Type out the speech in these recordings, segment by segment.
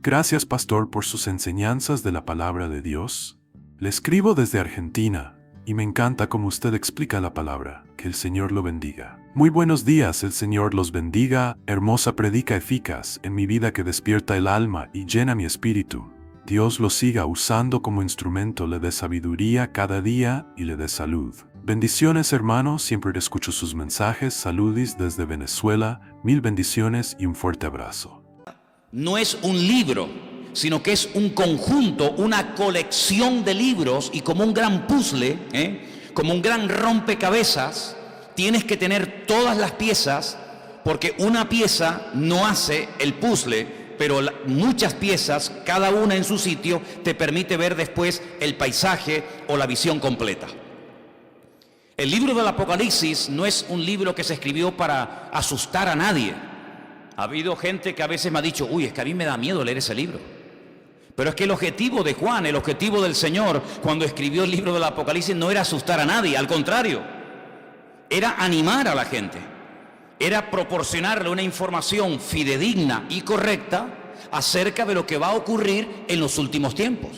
Gracias, pastor, por sus enseñanzas de la palabra de Dios. Le escribo desde Argentina y me encanta cómo usted explica la palabra. Que el Señor lo bendiga. Muy buenos días, el Señor los bendiga. Hermosa predica eficaz en mi vida que despierta el alma y llena mi espíritu. Dios lo siga usando como instrumento, le dé sabiduría cada día y le dé salud. Bendiciones, hermano, siempre escucho sus mensajes. Saludis desde Venezuela. Mil bendiciones y un fuerte abrazo. No es un libro, sino que es un conjunto, una colección de libros, y como un gran puzzle, como un gran rompecabezas, tienes que tener todas las piezas, porque una pieza no hace el puzzle, pero muchas piezas, cada una en su sitio, te permite ver después el paisaje o la visión completa. El libro del Apocalipsis no es un libro que se escribió para asustar a nadie. Ha habido gente que a veces me ha dicho, uy, es que a mí me da miedo leer ese libro. Pero es que el objetivo de Juan, el objetivo del Señor, cuando escribió el libro del Apocalipsis, no era asustar a nadie, al contrario, era animar a la gente, era proporcionarle una información fidedigna y correcta acerca de lo que va a ocurrir en los últimos tiempos.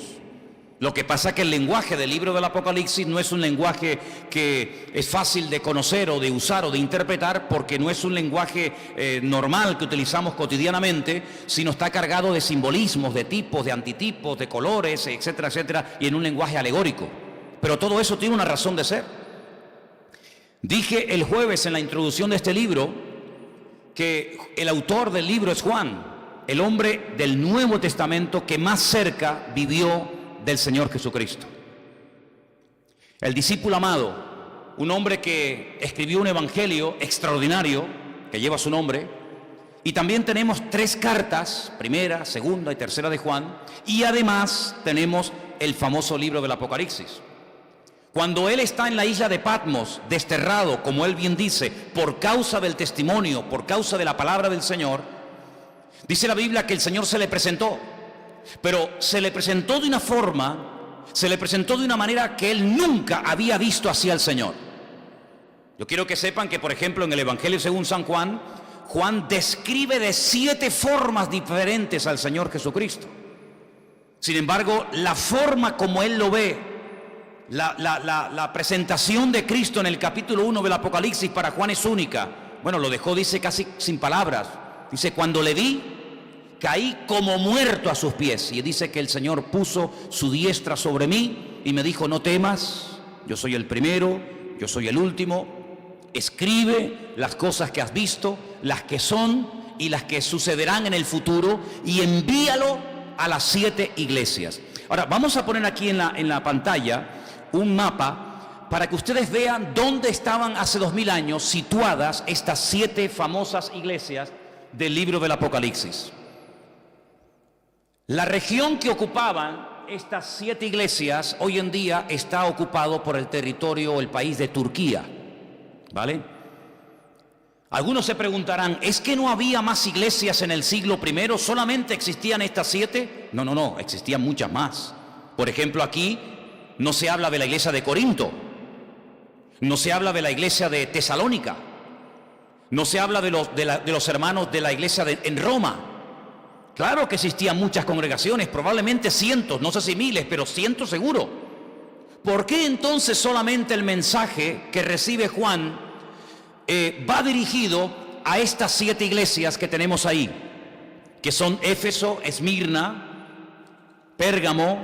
Lo que pasa es que el lenguaje del libro del Apocalipsis no es un lenguaje que es fácil de conocer o de usar o de interpretar, porque no es un lenguaje normal que utilizamos cotidianamente, sino está cargado de simbolismos, de tipos, de antitipos, de colores, etcétera, etcétera, y en un lenguaje alegórico. Pero todo eso tiene una razón de ser. Dije el jueves en la introducción de este libro que el autor del libro es Juan, el hombre del Nuevo Testamento que más cerca vivió del Señor Jesucristo. El discípulo amado, un hombre que escribió un evangelio extraordinario que lleva su nombre, y también tenemos 3 cartas, primera, segunda y tercera de Juan, y además tenemos el famoso libro del Apocalipsis. Cuando él está en la isla de Patmos, desterrado, como él bien dice, por causa del testimonio, por causa de la palabra del Señor, dice la Biblia que el Señor se le presentó. Pero se le presentó de una forma, se le presentó de una manera que él nunca había visto así al Señor. Yo quiero que sepan que, por ejemplo, en el Evangelio según San Juan, Juan describe de 7 formas diferentes al Señor Jesucristo. Sin embargo, la forma como él lo ve, la presentación de Cristo en el capítulo 1 del Apocalipsis para Juan es única. Bueno, lo dejó, dice, casi sin palabras. Dice, cuando le vi, caí como muerto a sus pies. Y dice que el Señor puso su diestra sobre mí y me dijo, no temas, yo soy el primero, yo soy el último. Escribe las cosas que has visto, las que son y las que sucederán en el futuro, y envíalo a las 7 iglesias. Ahora, vamos a poner aquí en la pantalla un mapa para que ustedes vean dónde estaban hace 2000 años situadas estas 7 famosas iglesias del libro del Apocalipsis. La región que ocupaban estas 7 iglesias hoy en día está ocupado por el territorio o el país de Turquía, ¿vale? Algunos se preguntarán, ¿es que no había más iglesias en el siglo I? ¿Solamente existían estas 7? No, existían muchas más. Por ejemplo, aquí no se habla de la iglesia de Corinto, no se habla de la iglesia de Tesalónica, no se habla de los hermanos de la iglesia en Roma. Claro que existían muchas congregaciones, probablemente cientos, no sé si miles, pero cientos seguro. ¿Por qué entonces solamente el mensaje que recibe Juan va dirigido a estas 7 iglesias que tenemos ahí? Que son Éfeso, Esmirna, Pérgamo,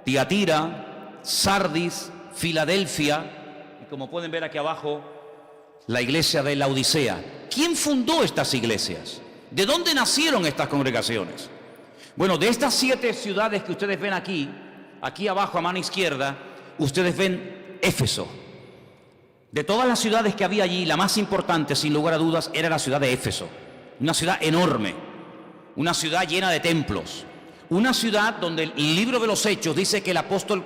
Tiatira, Sardis, Filadelfia, y como pueden ver aquí abajo, la iglesia de Laodicea. ¿Quién fundó estas iglesias? ¿De dónde nacieron estas congregaciones? Bueno, de estas 7 ciudades que ustedes ven aquí abajo a mano izquierda, ustedes ven Éfeso. De todas las ciudades que había allí, la más importante, sin lugar a dudas, era la ciudad de Éfeso. Una ciudad enorme, una ciudad llena de templos, una ciudad donde el libro de los Hechos dice que el apóstol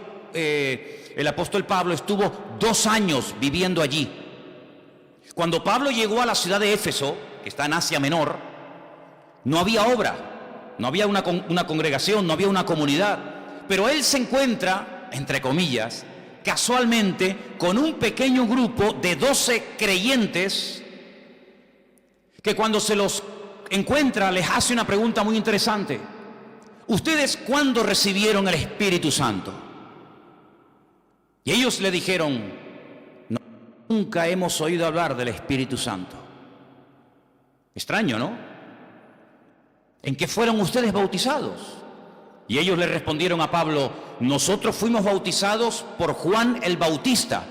Pablo estuvo 2 años viviendo allí. Cuando Pablo llegó a la ciudad de Éfeso, que está en Asia Menor, no había obra, no había una congregación, no había una comunidad, pero él se encuentra, entre comillas, casualmente con un pequeño grupo de 12 creyentes que cuando se los encuentra les hace una pregunta muy interesante. ¿ustedes cuándo recibieron el Espíritu Santo? Y ellos le dijeron, no, nunca hemos oído hablar del Espíritu Santo. Extraño, ¿no? ¿En qué fueron ustedes bautizados? Y ellos le respondieron a Pablo, nosotros fuimos bautizados por Juan el Bautista.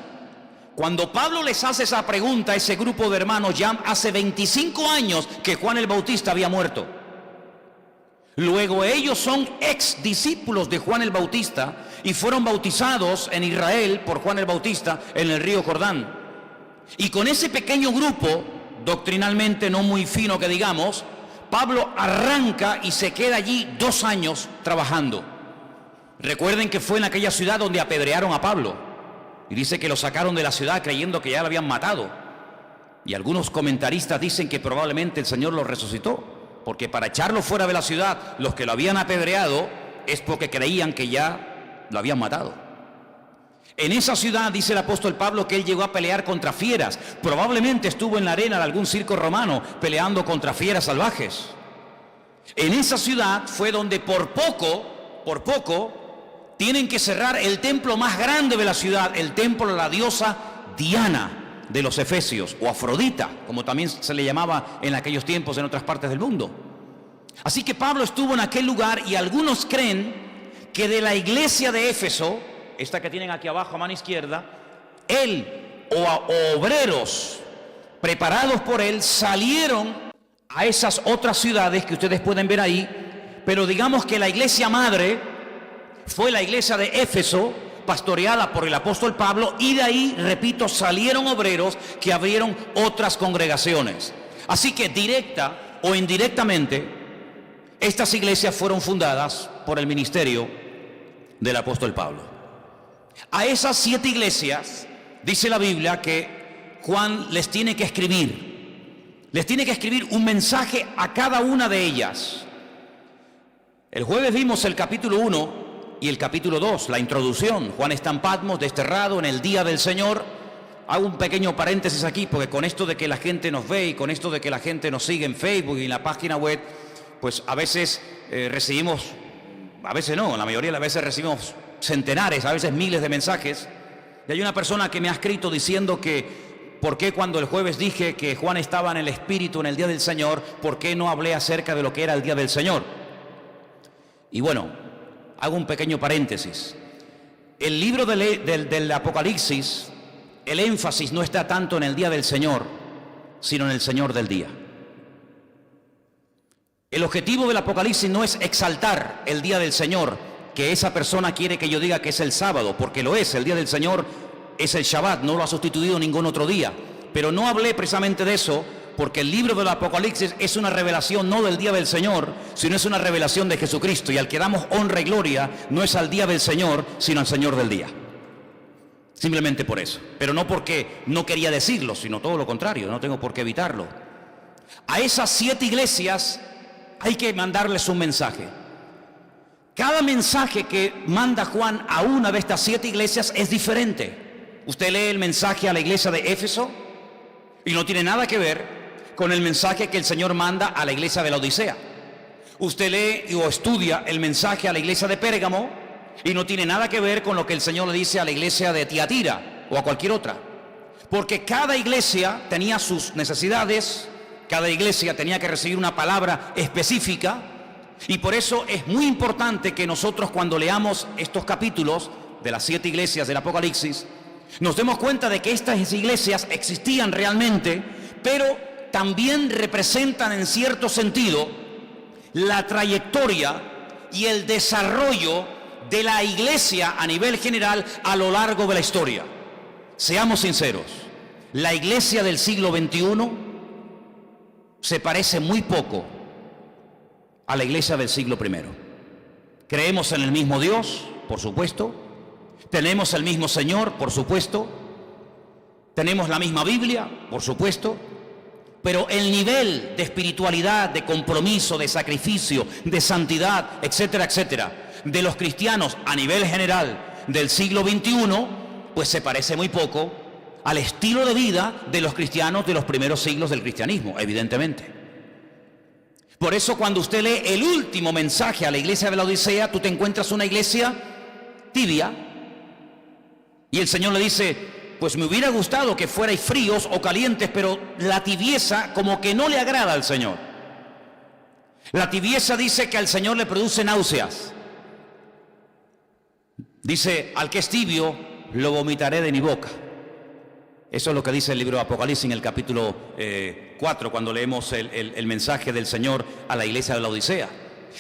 Cuando Pablo les hace esa pregunta a ese grupo de hermanos, ya hace 25 años que Juan el Bautista había muerto. Luego ellos son ex discípulos de Juan el Bautista y fueron bautizados en Israel por Juan el Bautista en el río Jordán. Y con ese pequeño grupo, doctrinalmente no muy fino que digamos, Pablo arranca y se queda allí 2 años trabajando. Recuerden que fue en aquella ciudad donde apedrearon a Pablo. Y dice que lo sacaron de la ciudad creyendo que ya lo habían matado. Y algunos comentaristas dicen que probablemente el Señor lo resucitó, porque para echarlo fuera de la ciudad, los que lo habían apedreado, es porque creían que ya lo habían matado. En esa ciudad dice el apóstol Pablo que él llegó a pelear contra fieras. Probablemente estuvo en la arena de algún circo romano peleando contra fieras salvajes. En esa ciudad fue donde por poco, tienen que cerrar el templo más grande de la ciudad, el templo de la diosa Diana de los Efesios, o Afrodita, como también se le llamaba en aquellos tiempos en otras partes del mundo. Así que Pablo estuvo en aquel lugar y algunos creen que de la iglesia de Éfeso, esta que tienen aquí abajo a mano izquierda, él o obreros preparados por él salieron a esas otras ciudades que ustedes pueden ver ahí, pero digamos que la iglesia madre fue la iglesia de Éfeso, pastoreada por el apóstol Pablo, y de ahí, repito, salieron obreros que abrieron otras congregaciones. Así que directa o indirectamente, estas iglesias fueron fundadas por el ministerio del apóstol Pablo. A esas 7 iglesias, dice la Biblia que Juan les tiene que escribir un mensaje a cada una de ellas. El jueves vimos el capítulo 1 y el capítulo 2, la introducción. Juan está en Patmos, desterrado en el día del Señor. Hago un pequeño paréntesis aquí, porque con esto de que la gente nos ve y con esto de que la gente nos sigue en Facebook y en la página web, pues a veces recibimos, a veces no, la mayoría de las veces recibimos centenares, a veces miles de mensajes. Y hay una persona que me ha escrito diciendo que ¿por qué cuando el jueves dije que Juan estaba en el Espíritu en el día del Señor, por qué no hablé acerca de lo que era el día del Señor? Y bueno, hago un pequeño paréntesis. El libro del Apocalipsis, el énfasis no está tanto en el día del Señor, sino en el Señor del día. El objetivo del Apocalipsis no es exaltar el día del Señor, que esa persona quiere que yo diga que es el sábado, porque lo es, el día del Señor es el Shabbat, no lo ha sustituido ningún otro día. Pero no hablé precisamente de eso, porque el libro del Apocalipsis es una revelación no del día del Señor, sino es una revelación de Jesucristo, y al que damos honra y gloria no es al día del Señor, sino al Señor del día. Simplemente por eso, pero no porque no quería decirlo, sino todo lo contrario, no tengo por qué evitarlo. A esas 7 iglesias hay que mandarles un mensaje. Cada mensaje que manda Juan a una de estas 7 iglesias es diferente. Usted lee el mensaje a la iglesia de Éfeso y no tiene nada que ver con el mensaje que el Señor manda a la iglesia de la Odisea. Usted lee o estudia el mensaje a la iglesia de Pérgamo y no tiene nada que ver con lo que el Señor le dice a la iglesia de Tiatira o a cualquier otra. Porque cada iglesia tenía sus necesidades, cada iglesia tenía que recibir una palabra específica, y por eso es muy importante que nosotros, cuando leamos estos capítulos de las 7 iglesias del Apocalipsis, nos demos cuenta de que estas iglesias existían realmente, pero también representan en cierto sentido la trayectoria y el desarrollo de la iglesia a nivel general a lo largo de la historia. Seamos sinceros, la iglesia del siglo XXI se parece muy poco a la iglesia del siglo I. Creemos en el mismo Dios, por supuesto. Tenemos el mismo Señor, por supuesto. Tenemos la misma Biblia, por supuesto. Pero el nivel de espiritualidad, de compromiso, de sacrificio, de santidad, etcétera, etcétera, de los cristianos a nivel general del siglo XXI, pues se parece muy poco al estilo de vida de los cristianos de los primeros siglos del cristianismo, evidentemente. Por eso cuando usted lee el último mensaje a la iglesia de la Odisea, tú te encuentras una iglesia tibia. Y el Señor le dice, pues me hubiera gustado que fuerais fríos o calientes, pero la tibieza como que no le agrada al Señor. La tibieza dice que al Señor le produce náuseas. Dice, al que es tibio, lo vomitaré de mi boca. Eso es lo que dice el libro de Apocalipsis en el capítulo 4, cuando leemos el mensaje del Señor a la iglesia de la Odisea.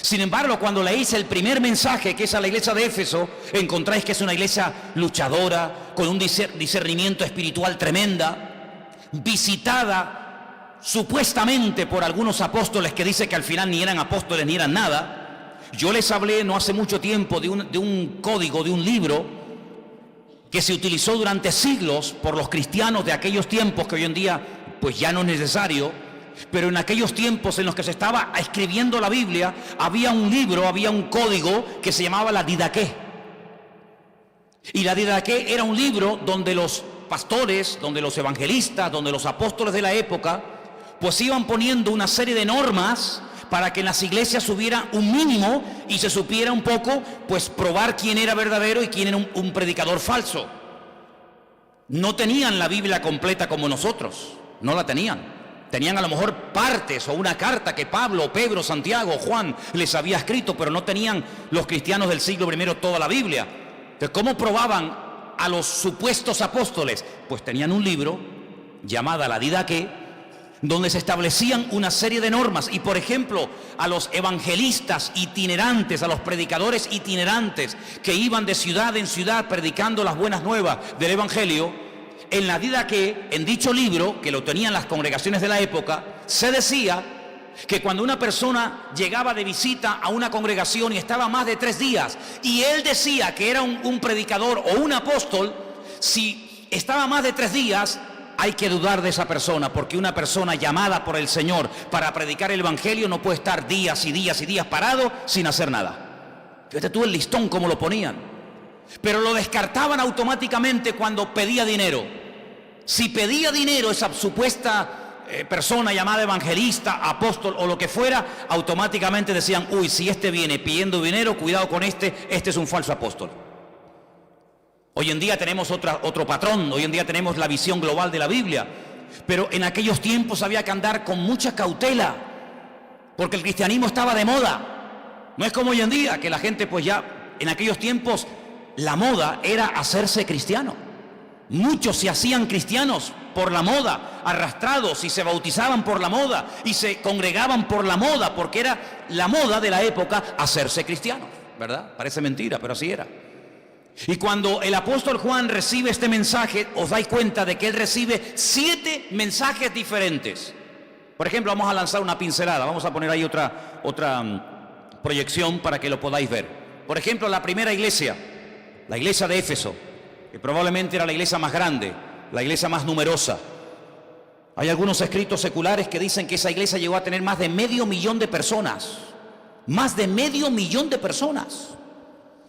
Sin embargo, cuando leéis el primer mensaje, que es a la iglesia de Éfeso, encontráis que es una iglesia luchadora, con un discernimiento espiritual tremenda, visitada supuestamente por algunos apóstoles que dice que al final ni eran apóstoles ni eran nada. Yo les hablé no hace mucho tiempo de un código, de un libro que se utilizó durante siglos por los cristianos de aquellos tiempos, que hoy en día pues ya no es necesario, pero en aquellos tiempos en los que se estaba escribiendo la Biblia, había un libro, había un código que se llamaba la Didaqué. Y la Didaqué era un libro donde los pastores, donde los evangelistas, donde los apóstoles de la época, pues iban poniendo una serie de normas para que en las iglesias hubiera un mínimo y se supiera un poco, pues probar quién era verdadero y quién era un predicador falso. No tenían la Biblia completa como nosotros, no la tenían. Tenían a lo mejor partes o una carta que Pablo, Pedro, Santiago, Juan les había escrito, pero no tenían los cristianos del siglo I toda la Biblia. Entonces, ¿cómo probaban a los supuestos apóstoles? Pues tenían un libro llamado la Didaqué, donde se establecían una serie de normas. Y por ejemplo, a los evangelistas itinerantes, a los predicadores itinerantes que iban de ciudad en ciudad predicando las buenas nuevas del evangelio, en la Didaqué, en dicho libro, que lo tenían las congregaciones de la época, se decía que cuando una persona llegaba de visita a una congregación y estaba más de 3 días, y él decía que era un predicador o un apóstol, si estaba más de 3 días, hay que dudar de esa persona, porque una persona llamada por el Señor para predicar el evangelio no puede estar días y días y días parado sin hacer nada. Fíjate tú el listón como lo ponían. Pero lo descartaban automáticamente cuando pedía dinero. Si pedía dinero esa supuesta persona llamada evangelista, apóstol o lo que fuera, automáticamente decían, uy, si este viene pidiendo dinero, cuidado con este es un falso apóstol. Hoy en día tenemos otro patrón, hoy en día tenemos la visión global de la Biblia, pero en aquellos tiempos había que andar con mucha cautela, porque el cristianismo estaba de moda. No es como hoy en día, que la gente pues ya, en aquellos tiempos, la moda era hacerse cristiano. Muchos se hacían cristianos por la moda, arrastrados, y se bautizaban por la moda, y se congregaban por la moda, porque era la moda de la época hacerse cristianos, ¿verdad? Parece mentira, pero así era. Y cuando el apóstol Juan recibe este mensaje, os dais cuenta de que él recibe 7 mensajes diferentes. Por ejemplo, vamos a lanzar una pincelada, vamos a poner ahí otra proyección para que lo podáis ver. Por ejemplo, la primera iglesia, la iglesia de Éfeso, que probablemente era la iglesia más grande, la iglesia más numerosa. Hay algunos escritos seculares que dicen que esa iglesia llegó a tener más de 500.000 de personas. Más de 500.000 de personas.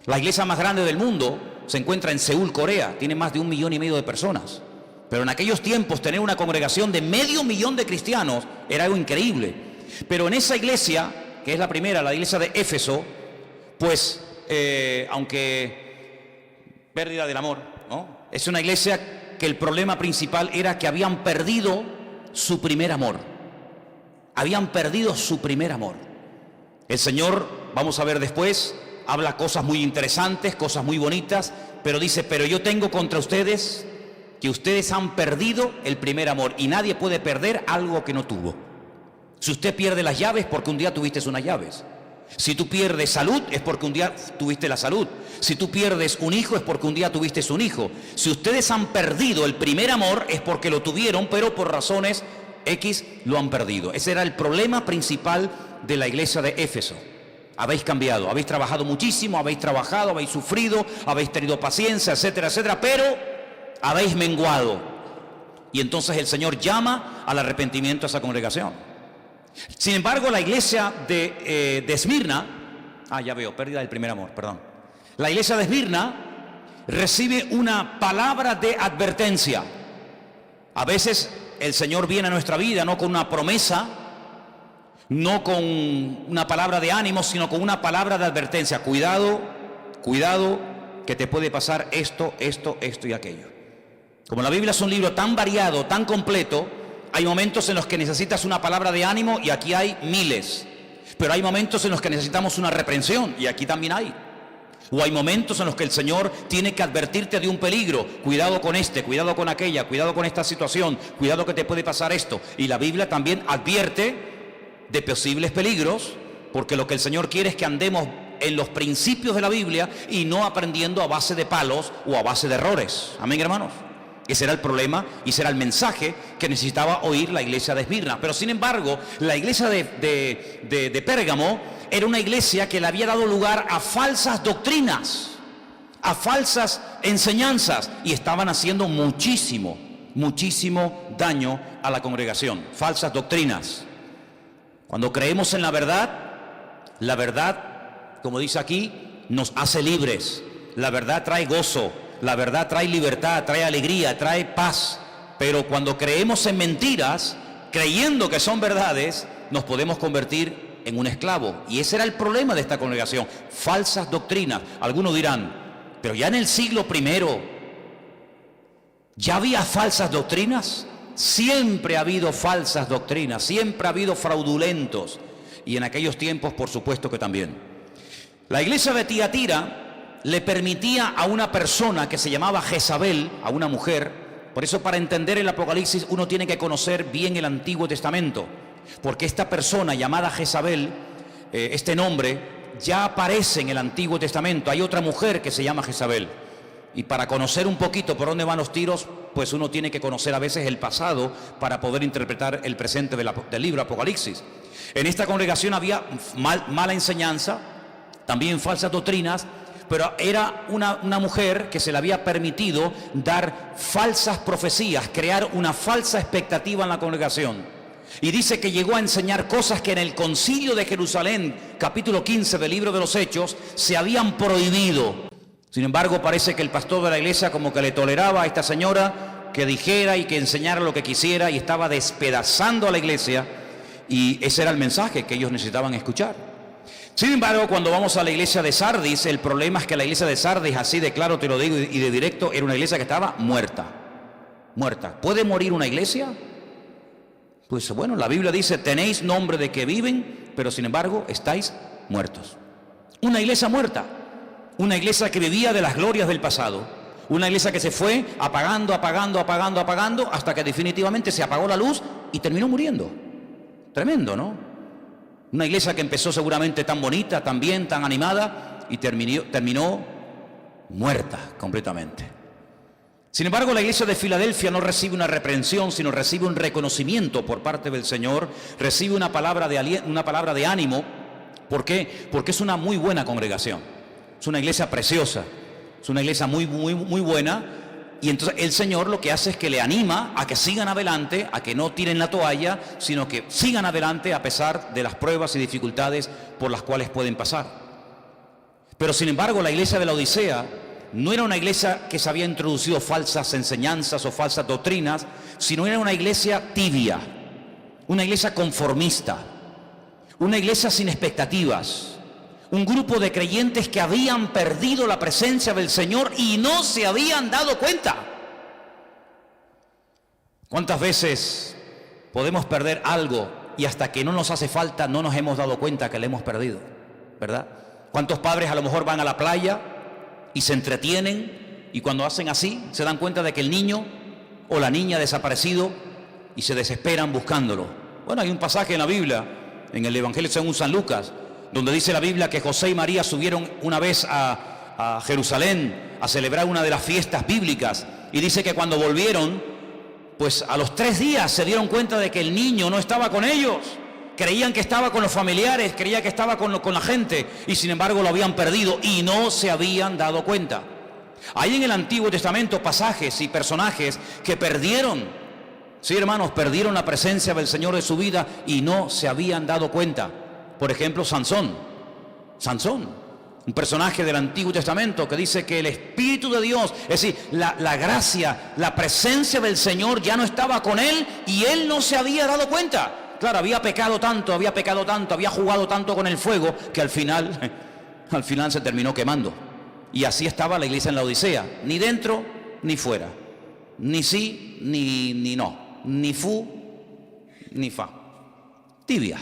La iglesia más grande del mundo se encuentra en Seúl, Corea, tiene más de 1,5 millones de personas. Pero en aquellos tiempos tener una congregación de 500.000 de cristianos era algo increíble. Pero en esa iglesia, que es la primera, la iglesia de Éfeso, pues, aunque pérdida del amor, ¿no? Es una iglesia que el problema principal era que habían perdido su primer amor. Habían perdido su primer amor. El Señor, vamos a ver después, habla cosas muy interesantes, cosas muy bonitas, pero dice, pero yo tengo contra ustedes que ustedes han perdido el primer amor, y nadie puede perder algo que no tuvo. Si usted pierde las llaves, porque un día tuviste unas llaves. Si tú pierdes salud, es porque un día tuviste la salud. Si tú pierdes un hijo, es porque un día tuviste un hijo. Si ustedes han perdido el primer amor, es porque lo tuvieron, pero por razones X lo han perdido. Ese era el problema principal de la iglesia de Éfeso. Habéis cambiado, habéis trabajado muchísimo, habéis trabajado, habéis sufrido, habéis tenido paciencia, etcétera, etcétera, pero habéis menguado. Y entonces el Señor llama al arrepentimiento a esa congregación. Sin embargo, la iglesia de Esmirna, ya veo, pérdida del primer amor, perdón. La iglesia de Esmirna recibe una palabra de advertencia. A veces el Señor viene a nuestra vida no con una promesa, no con una palabra de ánimo, sino con una palabra de advertencia. Cuidado, cuidado, que te puede pasar esto, esto, esto y aquello. Como la Biblia es un libro tan variado, tan completo, hay momentos en los que necesitas una palabra de ánimo y aquí hay miles. Pero hay momentos en los que necesitamos una reprensión y aquí también hay. O hay momentos en los que el Señor tiene que advertirte de un peligro. Cuidado con este, cuidado con aquella, cuidado con esta situación, cuidado que te puede pasar esto. Y la Biblia también advierte de posibles peligros, porque lo que el Señor quiere es que andemos en los principios de la Biblia y no aprendiendo a base de palos o a base de errores. Amén, hermanos. Ese era el problema y ese era el mensaje que necesitaba oír la iglesia de Esmirna. Pero sin embargo, la iglesia de Pérgamo era una iglesia que le había dado lugar a falsas doctrinas, a falsas enseñanzas, y estaban haciendo muchísimo daño a la congregación. Falsas doctrinas. Cuando creemos en la verdad, como dice aquí, nos hace libres. La verdad trae gozo. La verdad trae libertad, trae alegría, trae paz. Pero cuando creemos en mentiras, creyendo que son verdades, nos podemos convertir en un esclavo. Y ese era el problema de esta congregación. Falsas doctrinas. Algunos dirán, pero ya en el siglo I, ¿ya había falsas doctrinas? Siempre ha habido falsas doctrinas, siempre ha habido fraudulentos. Y en aquellos tiempos, por supuesto que también. La iglesia de Tiatira le permitía a una persona que se llamaba Jezabel, a una mujer. Por eso, para entender el Apocalipsis, uno tiene que conocer bien el Antiguo Testamento, porque esta persona llamada Jezabel, este nombre ya aparece en el Antiguo Testamento. Hay otra mujer que se llama Jezabel, y para conocer un poquito por dónde van los tiros, pues uno tiene que conocer a veces el pasado para poder interpretar el presente del libro Apocalipsis. En esta congregación había mala enseñanza, también falsas doctrinas, pero era una mujer que se le había permitido dar falsas profecías, crear una falsa expectativa en la congregación. Y dice que llegó a enseñar cosas que en el Concilio de Jerusalén, capítulo 15 del libro de los Hechos, se habían prohibido. Sin embargo, parece que el pastor de la iglesia como que le toleraba a esta señora que dijera y que enseñara lo que quisiera, y estaba despedazando a la iglesia, y ese era el mensaje que ellos necesitaban escuchar. Sin embargo, cuando vamos a la iglesia de Sardis, el problema es que la iglesia de Sardis, así de claro te lo digo y de directo, era una iglesia que estaba muerta. Muerta. ¿Puede morir una iglesia? Pues bueno, la Biblia dice, tenéis nombre de que viven, pero sin embargo estáis muertos. Una iglesia muerta. Una iglesia que vivía de las glorias del pasado. Una iglesia que se fue apagando, hasta que definitivamente se apagó la luz y terminó muriendo. Tremendo, ¿no? Una iglesia que empezó seguramente tan bonita, tan bien, tan animada, y terminó muerta completamente. Sin embargo, la iglesia de Filadelfia no recibe una reprensión, sino recibe un reconocimiento por parte del Señor, recibe una palabra de ánimo. ¿Por qué? Porque es una muy buena congregación, es una iglesia preciosa, es una iglesia muy buena. Y entonces el Señor lo que hace es que le anima a que sigan adelante, a que no tiren la toalla, sino que sigan adelante a pesar de las pruebas y dificultades por las cuales pueden pasar. Pero sin embargo, la iglesia de la Odisea no era una iglesia que se había introducido falsas enseñanzas o falsas doctrinas, sino era una iglesia tibia, una iglesia conformista, una iglesia sin expectativas. Un grupo de creyentes que habían perdido la presencia del Señor y no se habían dado cuenta. ¿Cuántas veces podemos perder algo y hasta que no nos hace falta no nos hemos dado cuenta que lo hemos perdido? ¿Verdad? ¿Cuántos padres a lo mejor van a la playa y se entretienen y cuando hacen así se dan cuenta de que el niño o la niña ha desaparecido y se desesperan buscándolo? Bueno, hay un pasaje en la Biblia, en el Evangelio según San Lucas, donde dice la Biblia que José y María subieron una vez a Jerusalén a celebrar una de las fiestas bíblicas, y dice que cuando volvieron, pues a los 3 días se dieron cuenta de que el niño no estaba con ellos. Creían que estaba con los familiares, creían que estaba con la gente, y sin embargo lo habían perdido y no se habían dado cuenta. Hay en el Antiguo Testamento pasajes y personajes que perdieron, sí hermanos, perdieron la presencia del Señor de su vida y no se habían dado cuenta. Por ejemplo, Sansón, un personaje del Antiguo Testamento que dice que el Espíritu de Dios, es decir, la gracia, la presencia del Señor ya no estaba con él y él no se había dado cuenta. Claro, había pecado tanto, había jugado tanto con el fuego, que al final se terminó quemando. Y así estaba la iglesia en la Odisea, ni dentro ni fuera, ni sí ni no, ni fu ni fa, tibia,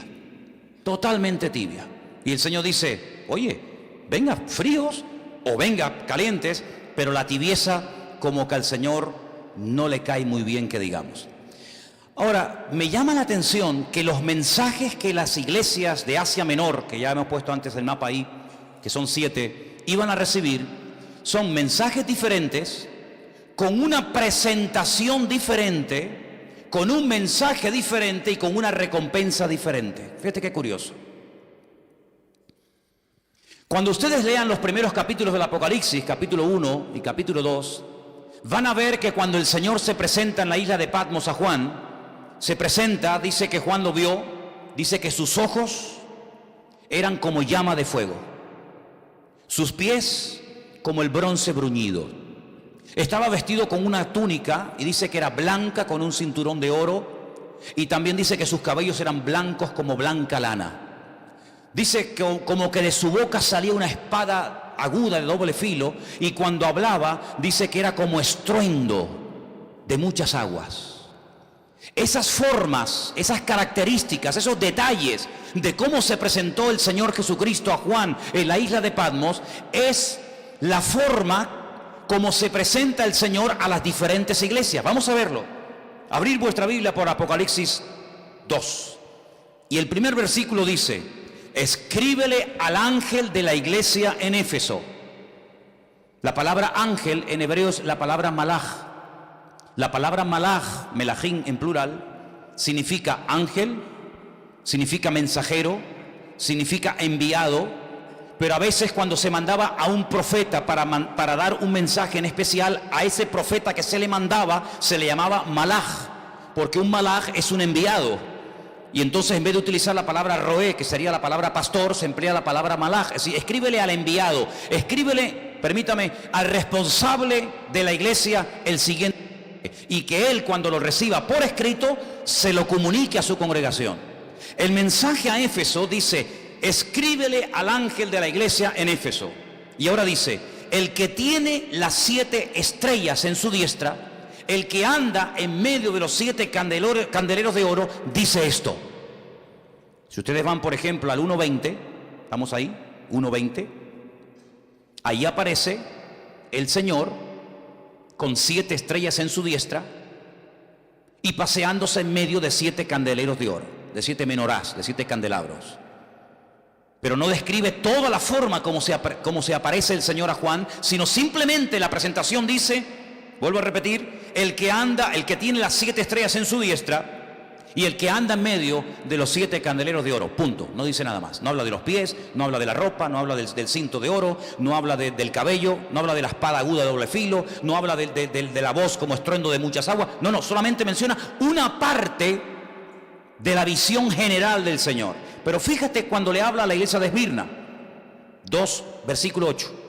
totalmente tibia. Y el Señor dice, oye, venga fríos o venga calientes, pero la tibieza como que al Señor no le cae muy bien, que digamos. Ahora, me llama la atención que los mensajes que las iglesias de Asia Menor, que ya hemos puesto antes el mapa ahí, que son 7, iban a recibir, son mensajes diferentes, con una presentación diferente, con un mensaje diferente y con una recompensa diferente. Fíjate qué curioso. Cuando ustedes lean los primeros capítulos del Apocalipsis, capítulo 1 y capítulo 2, van a ver que cuando el Señor se presenta en la isla de Patmos a Juan, se presenta, dice que Juan lo vio, dice que sus ojos eran como llama de fuego, sus pies como el bronce bruñido. Estaba vestido con una túnica y dice que era blanca con un cinturón de oro, y también dice que sus cabellos eran blancos como blanca lana. Dice que como que de su boca salía una espada aguda de doble filo, y cuando hablaba dice que era como estruendo de muchas aguas. Esas formas, esas características, esos detalles de cómo se presentó el Señor Jesucristo a Juan en la isla de Patmos, es la forma como se presenta el Señor a las diferentes iglesias. Vamos a verlo. Abrir vuestra Biblia por Apocalipsis 2. Y el primer versículo dice: escríbele al ángel de la iglesia en Éfeso. La palabra ángel en hebreo es la palabra malaj. La palabra malaj, melajim en plural, significa ángel, significa mensajero, significa enviado, pero a veces cuando se mandaba a un profeta para dar un mensaje en especial, a ese profeta que se le mandaba se le llamaba malaj, porque un malaj es un enviado. Y entonces en vez de utilizar la palabra roé, que sería la palabra pastor, se emplea la palabra malaj. Es decir, escríbele al enviado, escríbele, permítame, al responsable de la iglesia el siguiente, y que él, cuando lo reciba por escrito, se lo comunique a su congregación. El mensaje a Éfeso dice: escríbele al ángel de la iglesia en Éfeso. Y ahora dice: el que tiene las 7 estrellas en su diestra, el que anda en medio de los 7 candeleros de oro, dice esto. Si ustedes van, por ejemplo, al 1.20, vamos ahí, 1.20, ahí aparece el Señor con 7 estrellas en su diestra y paseándose en medio de 7 candeleros de oro, de 7 menorás, de 7 candelabros. Pero no describe toda la forma como se aparece el Señor a Juan, sino simplemente la presentación dice, vuelvo a repetir, el que tiene las 7 estrellas en su diestra y el que anda en medio de los 7 candeleros de oro, punto. No dice nada más. No habla de los pies, no habla de la ropa, no habla del cinto de oro, no habla del cabello, no habla de la espada aguda de doble filo, no habla de la voz como estruendo de muchas aguas. No, solamente menciona una parte de la visión general del Señor. Pero fíjate cuando le habla a la iglesia de Esmirna, 2, versículo 8.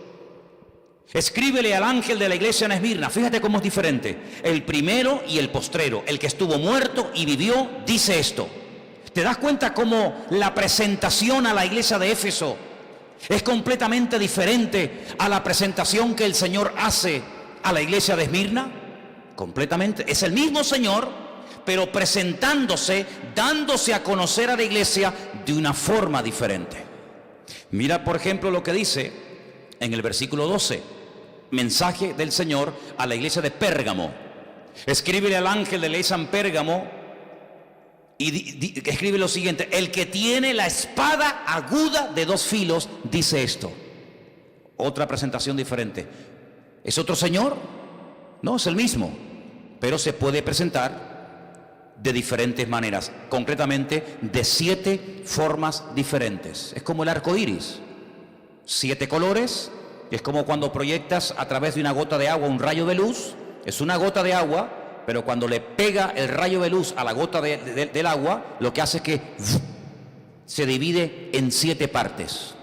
Escríbele al ángel de la iglesia en Esmirna. Fíjate cómo es diferente. El primero y el postrero, el que estuvo muerto y vivió, dice esto. ¿Te das cuenta cómo la presentación a la iglesia de Éfeso es completamente diferente a la presentación que el Señor hace a la iglesia de Esmirna? Completamente. Es el mismo Señor, pero presentándose, dándose a conocer a la iglesia de una forma diferente. Mira, por ejemplo, lo que dice en el versículo 12. Mensaje del Señor a la iglesia de Pérgamo. Escríbele al ángel de la iglesia en Pérgamo y escribe lo siguiente: el que tiene la espada aguda de 2 filos dice esto. Otra presentación diferente. ¿Es otro Señor? No, es el mismo, pero se puede presentar de diferentes maneras, concretamente de 7 formas diferentes. Es como el arco iris, 7 colores. Es como cuando proyectas a través de una gota de agua un rayo de luz. Es una gota de agua, pero cuando le pega el rayo de luz a la gota del agua, lo que hace es que se divide en 7 partes.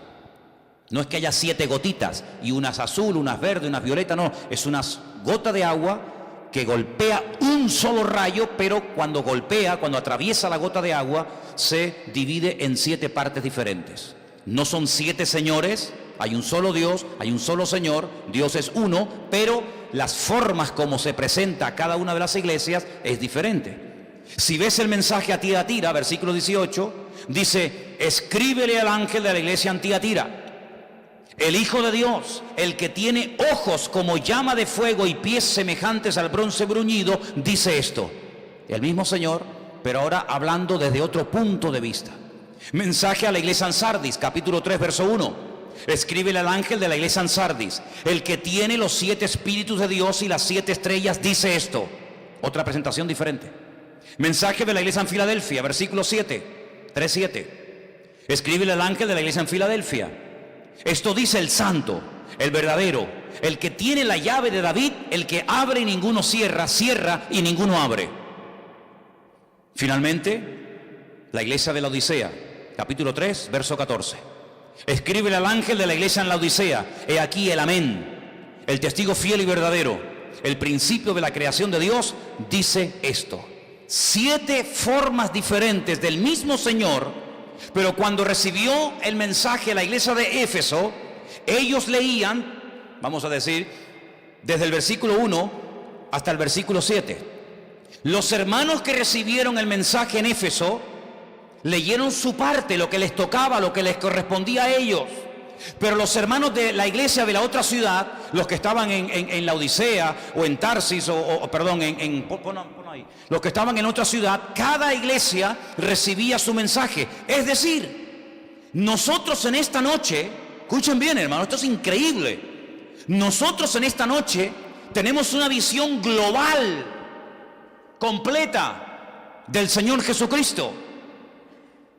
No es que haya 7 gotitas, y unas azul, unas verde, unas violeta, no. Es una gota de agua que golpea un solo rayo, pero cuando golpea, cuando atraviesa la gota de agua, se divide en 7 partes diferentes. No son 7 señores, hay un solo Dios, hay un solo Señor, Dios es uno, pero las formas como se presenta a cada una de las iglesias es diferente. Si ves el mensaje a Tiatira, versículo 18, dice: escríbele al ángel de la iglesia en Tiatira, el Hijo de Dios, el que tiene ojos como llama de fuego y pies semejantes al bronce bruñido, dice esto. El mismo Señor, pero ahora hablando desde otro punto de vista. Mensaje a la iglesia en Sardis, capítulo 3, verso 1. Escríbele al ángel de la iglesia en Sardis, el que tiene los 7 espíritus de Dios y las 7 estrellas, dice esto. Otra presentación diferente. Mensaje de la iglesia en Filadelfia, versículo 7, 3:7. Escríbele al ángel de la iglesia en Filadelfia. Esto dice el santo, el verdadero, el que tiene la llave de David, el que abre y ninguno cierra, cierra y ninguno abre. Finalmente, la iglesia de la Odisea, capítulo 3, verso 14. Escríbele al ángel de la iglesia en la Odisea: he aquí el amén, el testigo fiel y verdadero, el principio de la creación de Dios, dice esto. 7 formas diferentes del mismo Señor. Pero cuando recibió el mensaje a la iglesia de Éfeso, ellos leían, vamos a decir, desde el versículo 1 hasta el versículo 7. Los hermanos que recibieron el mensaje en Éfeso leyeron su parte, lo que les tocaba, lo que les correspondía a ellos. Pero los hermanos de la iglesia de la otra ciudad, los que estaban en la Odisea o en Tarsis, los que estaban en otra ciudad, cada iglesia recibía su mensaje. Es decir, nosotros en esta noche, escuchen bien, hermano, esto es increíble. Nosotros en esta noche tenemos una visión global, completa del Señor Jesucristo,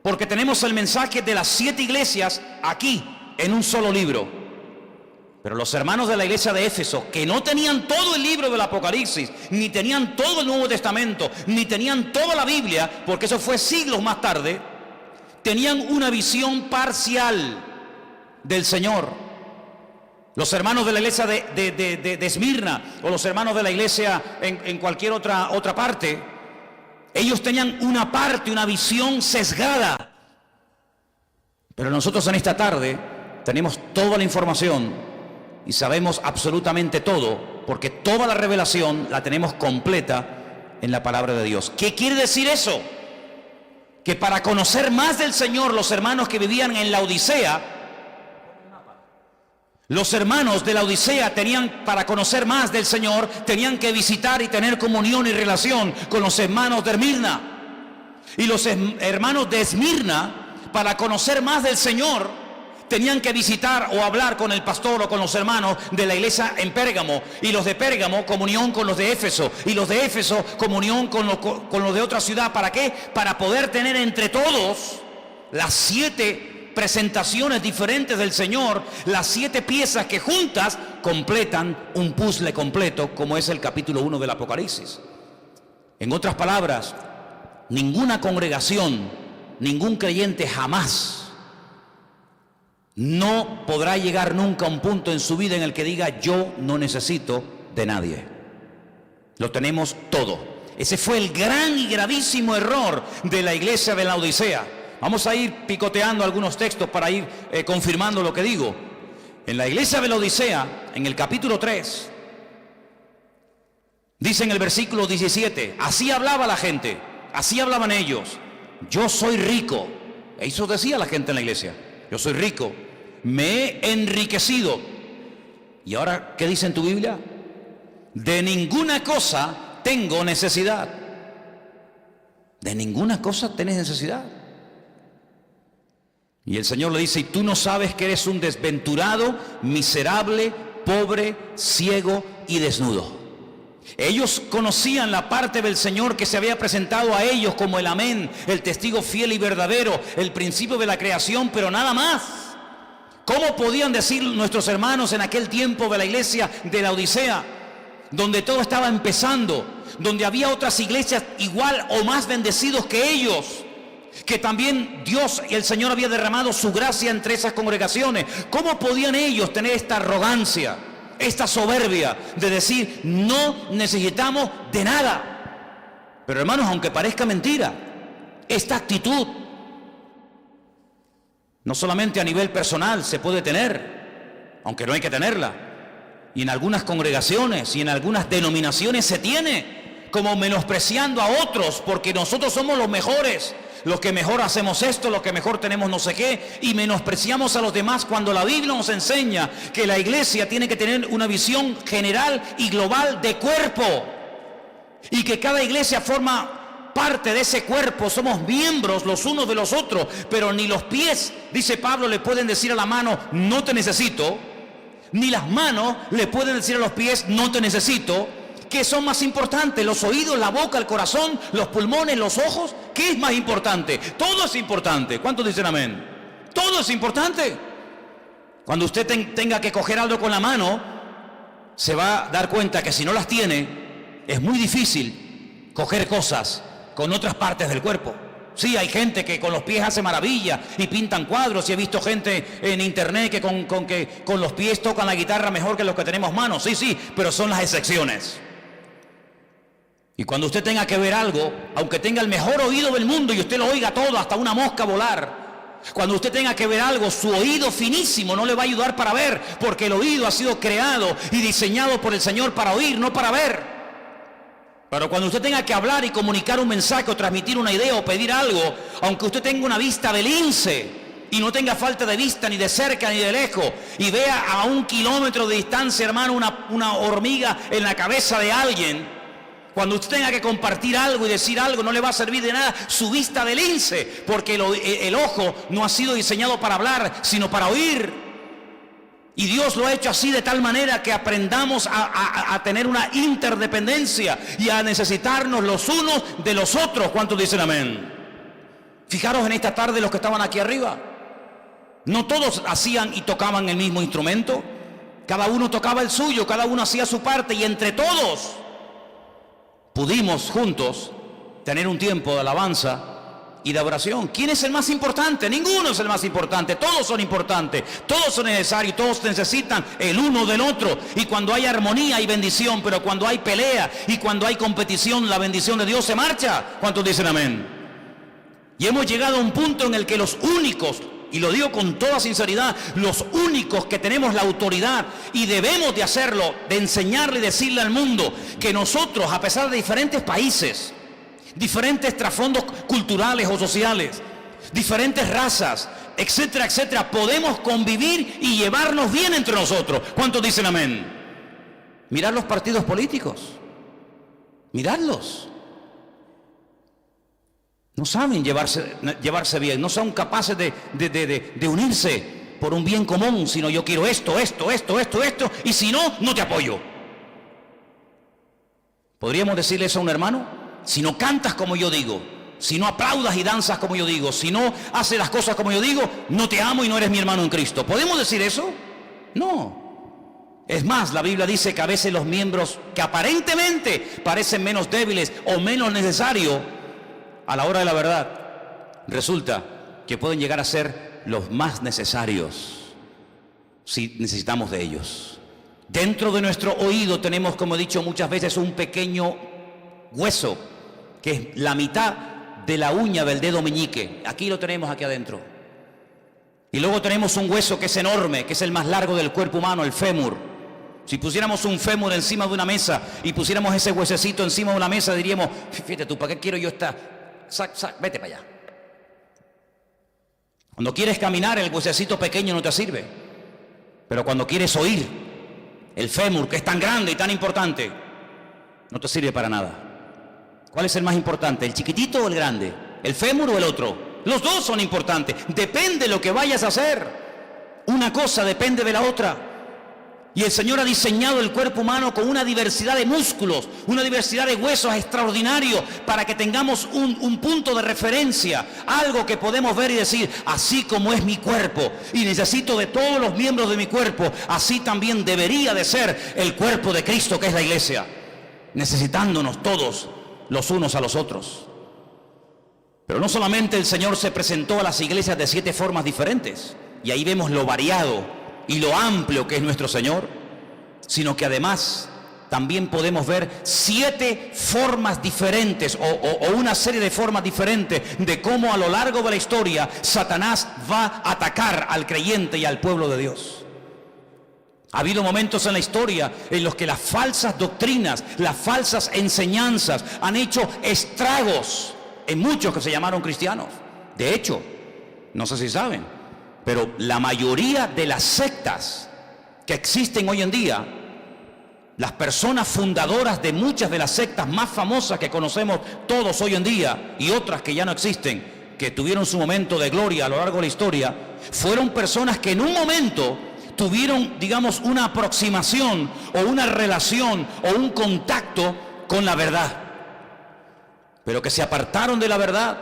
porque tenemos el mensaje de las 7 iglesias aquí en un solo libro. Pero los hermanos de la iglesia de Éfeso, que no tenían todo el libro del Apocalipsis, ni tenían todo el Nuevo Testamento, ni tenían toda la Biblia, porque eso fue siglos más tarde, tenían una visión parcial del Señor. Los hermanos de la iglesia de Esmirna, o los hermanos de la iglesia en cualquier otra parte, ellos tenían una parte, una visión sesgada. Pero nosotros en esta tarde tenemos toda la información y sabemos absolutamente todo, porque toda la revelación la tenemos completa en la palabra de Dios. ¿Qué quiere decir eso? Que para conocer más del Señor, los hermanos que vivían en la Odisea, los hermanos de la Odisea tenían, para conocer más del Señor, tenían que visitar y tener comunión y relación con los hermanos de Esmirna. Y los hermanos de Esmirna, para conocer más del Señor, tenían que visitar o hablar con el pastor o con los hermanos de la iglesia en Pérgamo. Y los de Pérgamo, comunión con los de Éfeso. Y los de Éfeso, comunión con los de otra ciudad. ¿Para qué? Para poder tener entre todos las 7 presentaciones diferentes del Señor, las 7 piezas que juntas completan un puzzle completo, como es el capítulo 1 del Apocalipsis. En otras palabras, ninguna congregación, ningún creyente jamás no podrá llegar nunca a un punto en su vida en el que diga: yo no necesito de nadie. Lo tenemos todo. Ese fue el gran y gravísimo error de la iglesia de la Odisea. Vamos a ir picoteando algunos textos para ir confirmando lo que digo. En la iglesia de la Odisea, en el capítulo 3, dice en el versículo 17, así hablaba la gente, así hablaban ellos: yo soy rico. Eso decía la gente en la iglesia: yo soy rico, me he enriquecido. ¿Y ahora qué dice en tu Biblia? De ninguna cosa tengo necesidad. De ninguna cosa tienes necesidad. Y el Señor le dice: y tú no sabes que eres un desventurado, miserable, pobre, ciego y desnudo. Ellos conocían la parte del Señor que se había presentado a ellos como el amén, el testigo fiel y verdadero, el principio de la creación, pero nada más. ¿Cómo podían decir nuestros hermanos en aquel tiempo de la iglesia de la Odisea, donde todo estaba empezando, donde había otras iglesias igual o más bendecidos que ellos, que también Dios y el Señor había derramado su gracia entre esas congregaciones? ¿Cómo podían ellos tener esta arrogancia esta soberbia de decir no necesitamos de nada. Pero hermanos, aunque parezca mentira, esta actitud no solamente a nivel personal se puede tener, aunque no hay que tenerla, y en algunas congregaciones y en algunas denominaciones se tiene, como menospreciando a otros porque nosotros somos los mejores, los que mejor hacemos esto, los que mejor tenemos no sé qué, y menospreciamos a los demás cuando la Biblia nos enseña que la iglesia tiene que tener una visión general y global de cuerpo, y que cada iglesia forma parte de ese cuerpo, somos miembros los unos de los otros, pero ni los pies, dice Pablo, le pueden decir a la mano, no te necesito, ni las manos le pueden decir a los pies, no te necesito. ¿Qué son más importantes? ¿Los oídos, la boca, el corazón, los pulmones, los ojos? ¿Qué es más importante? Todo es importante. ¿Cuántos dicen amén? Todo es importante. Cuando usted tenga que coger algo con la mano, se va a dar cuenta que si no las tiene, es muy difícil coger cosas con otras partes del cuerpo. Sí, hay gente que con los pies hace maravilla y pintan cuadros, y he visto gente en internet que con los pies tocan la guitarra mejor que los que tenemos manos. Sí, pero son las excepciones. Y cuando usted tenga que ver algo, aunque tenga el mejor oído del mundo y usted lo oiga todo, hasta una mosca volar, cuando usted tenga que ver algo, su oído finísimo no le va a ayudar para ver, porque el oído ha sido creado y diseñado por el Señor para oír, no para ver. Pero cuando usted tenga que hablar y comunicar un mensaje o transmitir una idea o pedir algo, aunque usted tenga una vista de lince y no tenga falta de vista ni de cerca ni de lejos, y vea a 1 kilómetro de distancia, hermano, una hormiga en la cabeza de alguien, cuando usted tenga que compartir algo y decir algo, no le va a servir de nada su vista de lince, porque el ojo no ha sido diseñado para hablar, sino para oír. Y Dios lo ha hecho así de tal manera que aprendamos a tener una interdependencia y a necesitarnos los unos de los otros. ¿Cuántos dicen amén? Fijaros en esta tarde los que estaban aquí arriba. No todos hacían y tocaban el mismo instrumento. Cada uno tocaba el suyo, cada uno hacía su parte, y entre todos pudimos juntos tener un tiempo de alabanza y de oración. ¿Quién es el más importante? Ninguno es el más importante. Todos son importantes, todos son necesarios, todos necesitan el uno del otro. Y cuando hay armonía hay bendición, pero cuando hay pelea y cuando hay competición, la bendición de Dios se marcha. ¿Cuántos dicen amén? Y hemos llegado a un punto en el que los únicos, y lo digo con toda sinceridad, los únicos que tenemos la autoridad y debemos de hacerlo, de enseñarle y decirle al mundo que nosotros, a pesar de diferentes países, diferentes trasfondos culturales o sociales, diferentes razas, etcétera, etcétera, podemos convivir y llevarnos bien entre nosotros. ¿Cuántos dicen amén? Mirad los partidos políticos, miradlos. No saben llevarse bien, no son capaces de unirse por un bien común, sino yo quiero esto, y si no, no te apoyo. ¿Podríamos decirle eso a un hermano? Si no cantas como yo digo, si no aplaudas y danzas como yo digo, si no haces las cosas como yo digo, no te amo y no eres mi hermano en Cristo. ¿Podemos decir eso? No. Es más, la Biblia dice que a veces los miembros que aparentemente parecen menos débiles o menos necesarios, a la hora de la verdad, resulta que pueden llegar a ser los más necesarios si necesitamos de ellos. Dentro de nuestro oído tenemos, como he dicho muchas veces, un pequeño hueso que es la mitad de la uña del dedo meñique. Aquí lo tenemos, aquí adentro. Y luego tenemos un hueso que es enorme, que es el más largo del cuerpo humano, el fémur. Si pusiéramos un fémur encima de una mesa y pusiéramos ese huesecito encima de una mesa, diríamos, fíjate tú, ¿para qué quiero yo esta? Vete para allá. Cuando quieres caminar, el huesecito pequeño no te sirve. Pero cuando quieres oír, el fémur, que es tan grande y tan importante, no te sirve para nada. ¿Cuál es el más importante? ¿El chiquitito o el grande? ¿El fémur o el otro? Los dos son importantes. Depende de lo que vayas a hacer. Una cosa depende de la otra. Y el Señor ha diseñado el cuerpo humano con una diversidad de músculos, una diversidad de huesos extraordinario, para que tengamos un punto de referencia, algo que podemos ver y decir, así como es mi cuerpo y necesito de todos los miembros de mi cuerpo, así también debería de ser el cuerpo de Cristo, que es la iglesia, necesitándonos todos los unos a los otros. Pero no solamente el Señor se presentó a las iglesias de 7 formas diferentes, y ahí vemos lo variado y lo amplio que es nuestro Señor, sino que además también podemos ver 7 formas diferentes o una serie de formas diferentes de cómo a lo largo de la historia Satanás va a atacar al creyente y al pueblo de Dios. Ha habido momentos en la historia en los que las falsas doctrinas, las falsas enseñanzas han hecho estragos en muchos que se llamaron cristianos. De hecho, no sé si saben, pero la mayoría de las sectas que existen hoy en día, las personas fundadoras de muchas de las sectas más famosas que conocemos todos hoy en día y otras que ya no existen, que tuvieron su momento de gloria a lo largo de la historia, fueron personas que en un momento tuvieron, digamos, una aproximación o una relación o un contacto con la verdad, pero que se apartaron de la verdad,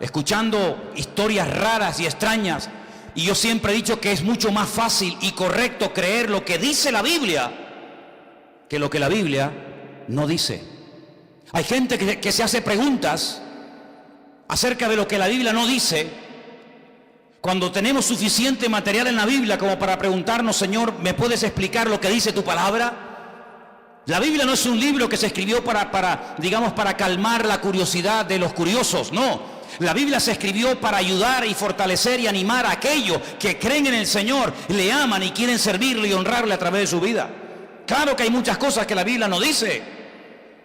escuchando historias raras y extrañas. Y yo siempre he dicho que es mucho más fácil y correcto creer lo que dice la Biblia que lo que la Biblia no dice. Hay gente que se hace preguntas acerca de lo que la Biblia no dice, cuando tenemos suficiente material en la Biblia como para preguntarnos: Señor, ¿me puedes explicar lo que dice tu palabra? La Biblia no es un libro que se escribió para calmar la curiosidad de los curiosos, no. La Biblia se escribió para ayudar y fortalecer y animar a aquellos que creen en el Señor, le aman y quieren servirle y honrarle a través de su vida. Claro que hay muchas cosas que la Biblia no dice,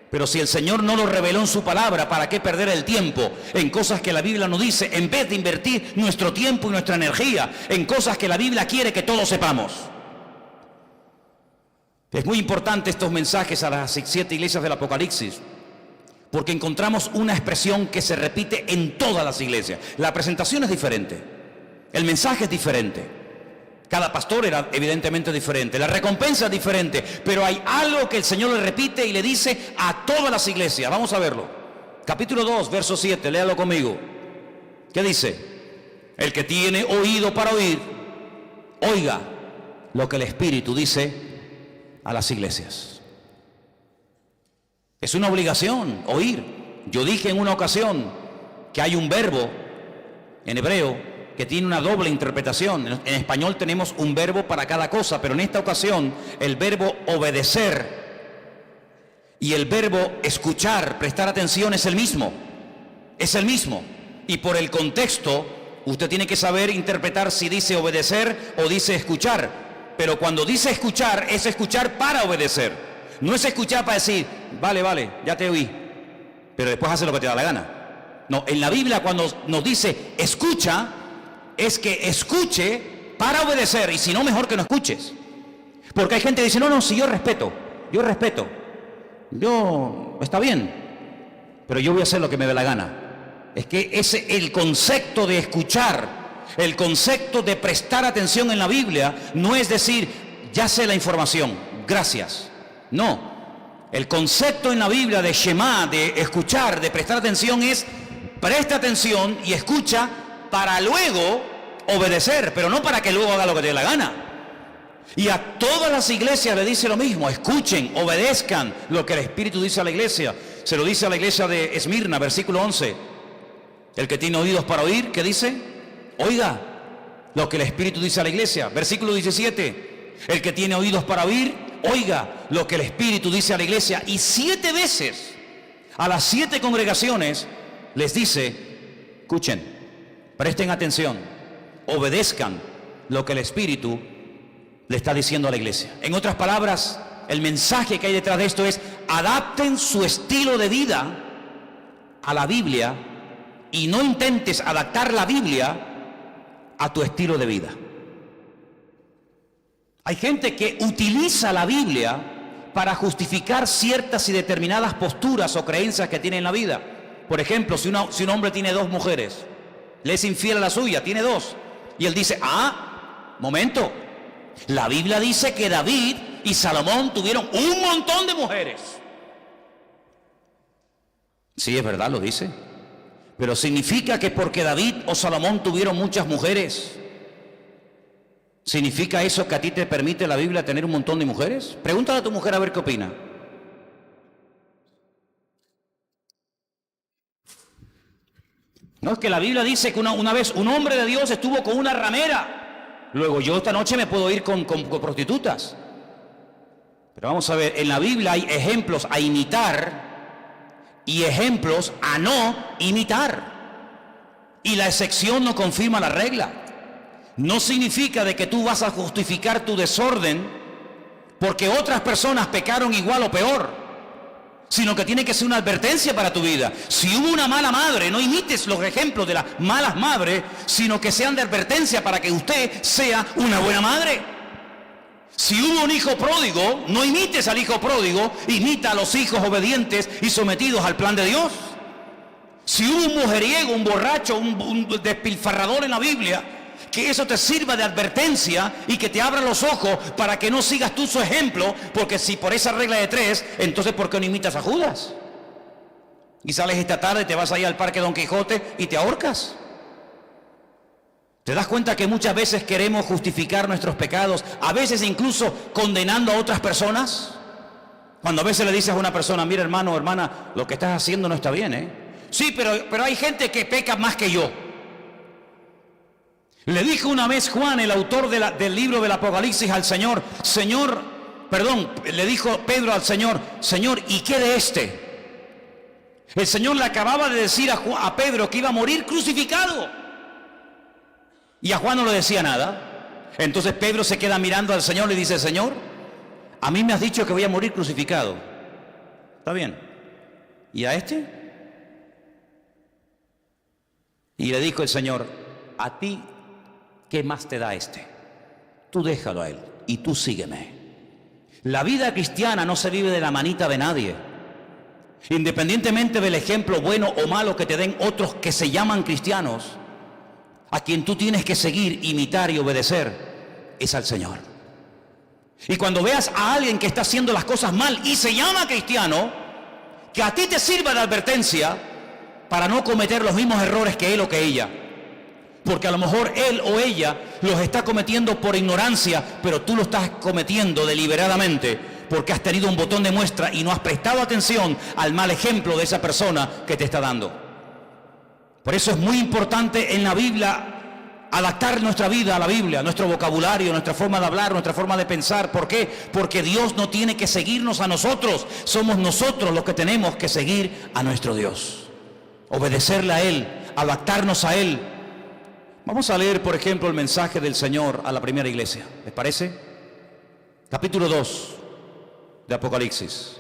pero si el Señor no lo reveló en su palabra, ¿para qué perder el tiempo en cosas que la Biblia no dice, en vez de invertir nuestro tiempo y nuestra energía en cosas que la Biblia quiere que todos sepamos? Es muy importante estos mensajes a las 7 iglesias del Apocalipsis, porque encontramos una expresión que se repite en todas las iglesias. La presentación es diferente, el mensaje es diferente, cada pastor era evidentemente diferente, la recompensa es diferente, pero hay algo que el Señor le repite y le dice a todas las iglesias. Vamos a verlo. Capítulo 2, verso 7, léalo conmigo. ¿Qué dice? El que tiene oído para oír, oiga lo que el Espíritu dice a las iglesias. Es una obligación oír. Yo dije en una ocasión que hay un verbo en hebreo que tiene una doble interpretación. En español tenemos un verbo para cada cosa, pero en esta ocasión el verbo obedecer y el verbo escuchar, prestar atención, es el mismo. Es el mismo. Y por el contexto, usted tiene que saber interpretar si dice obedecer o dice escuchar. Pero cuando dice escuchar, es escuchar para obedecer. No es escuchar para decir: vale, ya te oí, pero después hace lo que te da la gana. No, en la Biblia cuando nos dice escucha, es que escuche para obedecer, y si no, mejor que no escuches. Porque hay gente que dice: no, si yo respeto, está bien, pero yo voy a hacer lo que me dé la gana. Es que el concepto de escuchar, el concepto de prestar atención en la Biblia, no es decir: ya sé la información, gracias. No, el concepto en la Biblia de Shema, de escuchar, de prestar atención, es: presta atención y escucha para luego obedecer, pero no para que luego haga lo que te dé la gana. Y a todas las iglesias le dice lo mismo: escuchen, obedezcan lo que el Espíritu dice a la iglesia. Se lo dice a la iglesia de Esmirna, versículo 11. El que tiene oídos para oír, ¿qué dice? Oiga lo que el Espíritu dice a la iglesia. Versículo 17. El que tiene oídos para oír, oiga lo que el Espíritu dice a la iglesia. Y 7 veces a las 7 congregaciones les dice: escuchen, presten atención, obedezcan lo que el Espíritu le está diciendo a la iglesia. En otras palabras, el mensaje que hay detrás de esto es: adapten su estilo de vida a la Biblia y no intentes adaptar la Biblia a tu estilo de vida. Hay gente que utiliza la Biblia para justificar ciertas y determinadas posturas o creencias que tiene en la vida. Por ejemplo, si un hombre tiene 2 mujeres, le es infiel a la suya, tiene 2, y él dice: momento, la Biblia dice que David y Salomón tuvieron un montón de mujeres. Sí, es verdad, lo dice, pero ¿significa que porque David o Salomón tuvieron muchas mujeres, significa eso que a ti te permite la Biblia tener un montón de mujeres? Pregúntale a tu mujer a ver qué opina. No, es que la Biblia dice que una vez un hombre de Dios estuvo con una ramera. Luego yo esta noche me puedo ir con prostitutas. Pero vamos a ver, en la Biblia hay ejemplos a imitar y ejemplos a no imitar. Y la excepción no confirma la regla. No significa de que tú vas a justificar tu desorden porque otras personas pecaron igual o peor, sino que tiene que ser una advertencia para tu vida. Si hubo una mala madre, no imites los ejemplos de las malas madres, sino que sean de advertencia para que usted sea una buena madre. Si hubo un hijo pródigo, no imites al hijo pródigo, imita a los hijos obedientes y sometidos al plan de Dios. Si hubo un mujeriego, un borracho, un despilfarrador en la Biblia, que eso te sirva de advertencia y que te abra los ojos para que no sigas tú su ejemplo, porque si por esa regla de 3, entonces ¿por qué no imitas a Judas? Y sales esta tarde, te vas ahí al Parque Don Quijote y te ahorcas. ¿Te das cuenta que muchas veces queremos justificar nuestros pecados, a veces incluso condenando a otras personas? Cuando a veces le dices a una persona, mira hermano o hermana, lo que estás haciendo no está bien, ¿eh? Sí, pero hay gente que peca más que yo. Le dijo una vez Juan, el autor del libro del Apocalipsis, al Señor, le dijo Pedro al Señor, Señor, ¿y qué de este? El Señor le acababa de decir a Pedro que iba a morir crucificado. Y a Juan no le decía nada. Entonces Pedro se queda mirando al Señor y le dice, Señor, a mí me has dicho que voy a morir crucificado. Está bien. ¿Y a este? Y le dijo el Señor, a ti, ¿qué más te da este? Tú déjalo a él y tú sígueme. La vida cristiana no se vive de la manita de nadie. Independientemente del ejemplo bueno o malo que te den otros que se llaman cristianos, a quien tú tienes que seguir, imitar y obedecer es al Señor. Y cuando veas a alguien que está haciendo las cosas mal y se llama cristiano, que a ti te sirva de advertencia para no cometer los mismos errores que él o que ella. Porque a lo mejor él o ella los está cometiendo por ignorancia, pero tú lo estás cometiendo deliberadamente porque has tenido un botón de muestra y no has prestado atención al mal ejemplo de esa persona que te está dando. Por eso es muy importante en la Biblia adaptar nuestra vida a la Biblia, nuestro vocabulario, nuestra forma de hablar, nuestra forma de pensar. ¿Por qué? Porque Dios no tiene que seguirnos a nosotros, somos nosotros los que tenemos que seguir a nuestro Dios, obedecerle a Él, adaptarnos a Él. Vamos a leer, por ejemplo, el mensaje del Señor a la primera iglesia, ¿les parece? Capítulo 2 de Apocalipsis.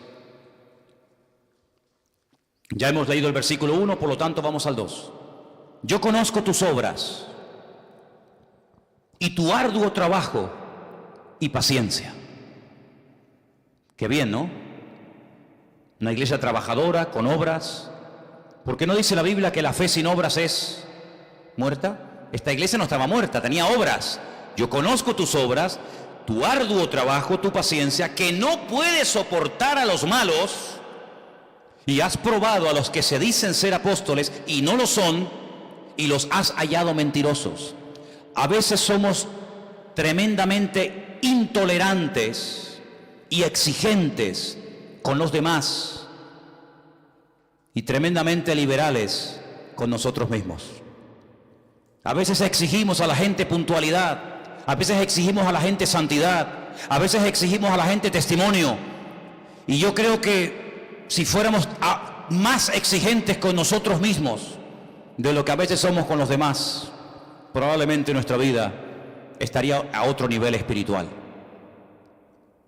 Ya hemos leído el versículo 1, por lo tanto vamos al 2. Yo conozco tus obras y tu arduo trabajo y paciencia. Qué bien, ¿no? Una iglesia trabajadora, con obras. ¿Por qué no dice la Biblia que la fe sin obras es muerta? Esta iglesia no estaba muerta, tenía obras. Yo conozco tus obras, tu arduo trabajo, tu paciencia, que no puedes soportar a los malos, y has probado a los que se dicen ser apóstoles y no lo son, y los has hallado mentirosos. A veces somos tremendamente intolerantes y exigentes con los demás y tremendamente liberales con nosotros mismos. A veces exigimos a la gente puntualidad, a veces exigimos a la gente santidad, a veces exigimos a la gente testimonio. Y yo creo que si fuéramos más exigentes con nosotros mismos de lo que a veces somos con los demás, probablemente nuestra vida estaría a otro nivel espiritual.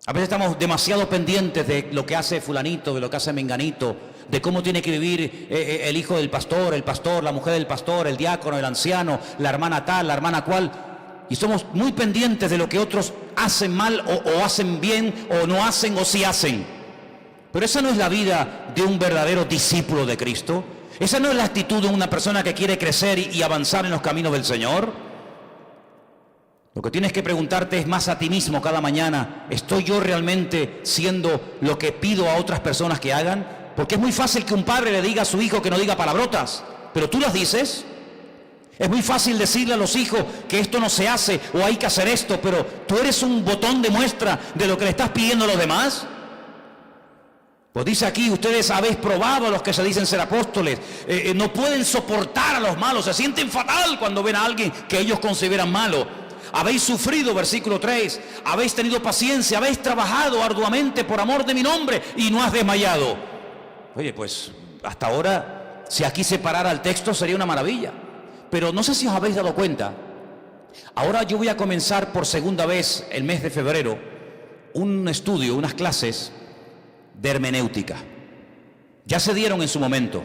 A veces estamos demasiado pendientes de lo que hace fulanito, de lo que hace menganito, de cómo tiene que vivir el hijo del pastor, la mujer del pastor, el diácono, el anciano, la hermana tal, la hermana cual, y somos muy pendientes de lo que otros hacen mal o hacen bien o no hacen o sí hacen. Pero esa no es la vida de un verdadero discípulo de Cristo. Esa no es la actitud de una persona que quiere crecer y avanzar en los caminos del Señor. Lo que tienes que preguntarte es más a ti mismo cada mañana: ¿estoy yo realmente siendo lo que pido a otras personas que hagan? Porque es muy fácil que un padre le diga a su hijo que no diga palabrotas, pero tú las dices. Es muy fácil decirle a los hijos que esto no se hace o hay que hacer esto, pero tú eres un botón de muestra de lo que le estás pidiendo a los demás. Pues dice aquí, ustedes habéis probado a los que se dicen ser apóstoles, no pueden soportar a los malos, se sienten fatal cuando ven a alguien que ellos consideran malo. Habéis sufrido, versículo 3, habéis tenido paciencia, habéis trabajado arduamente por amor de mi nombre y no has desmayado. Oye, pues hasta ahora, si aquí se parara el texto sería una maravilla. Pero no sé si os habéis dado cuenta, ahora yo voy a comenzar por segunda vez el mes de febrero un estudio, unas clases de hermenéutica. Ya se dieron en su momento.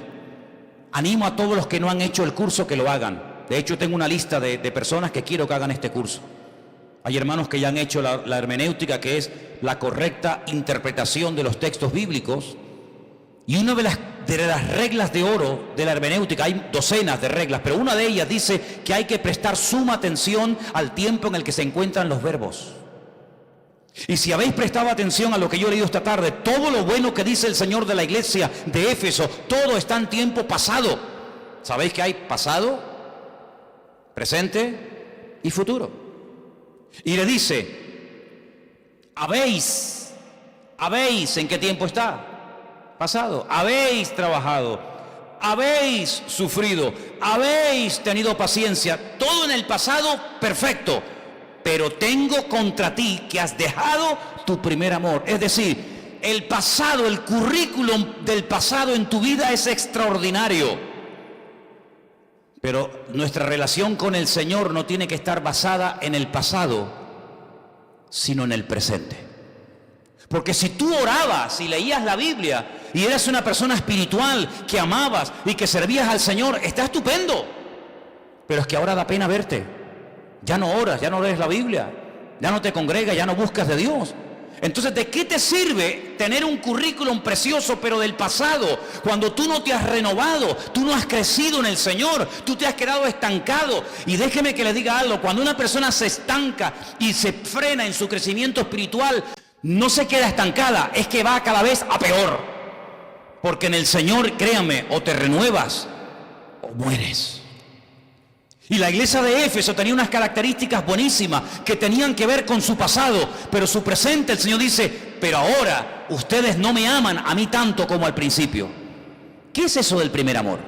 Animo a todos los que no han hecho el curso que lo hagan. De hecho, tengo una lista de personas que quiero que hagan este curso. Hay hermanos que ya han hecho la hermenéutica, que es la correcta interpretación de los textos bíblicos. Y una de las reglas de oro de la hermenéutica, hay docenas de reglas, pero una de ellas dice que hay que prestar suma atención al tiempo en el que se encuentran los verbos. Y si habéis prestado atención a lo que yo he leído esta tarde, todo lo bueno que dice el Señor de la iglesia de Éfeso, todo está en tiempo pasado. ¿Sabéis que hay pasado, presente y futuro? Y le dice, habéis, ¿en qué tiempo está? Pasado. Habéis trabajado, habéis sufrido, habéis tenido paciencia, todo en el pasado perfecto. Pero tengo contra ti que has dejado tu primer amor. Es decir, el pasado, el currículum del pasado en tu vida es extraordinario. Pero nuestra relación con el Señor no tiene que estar basada en el pasado, sino en el presente. Porque si tú orabas y leías la Biblia y eras una persona espiritual que amabas y que servías al Señor, está estupendo. Pero es que ahora da pena verte. Ya no oras, ya no lees la Biblia, ya no te congregas, ya no buscas de Dios. Entonces, ¿de qué te sirve tener un currículum precioso pero del pasado, cuando tú no te has renovado, tú no has crecido en el Señor, tú te has quedado estancado? Y déjeme que le diga algo, cuando una persona se estanca y se frena en su crecimiento espiritual, no se queda estancada, es que va cada vez a peor. Porque en el Señor, créame, o te renuevas o mueres. Y la iglesia de Éfeso tenía unas características buenísimas que tenían que ver con su pasado, pero su presente. El Señor dice, pero ahora ustedes no me aman a mí tanto como al principio. ¿Qué es eso del primer amor?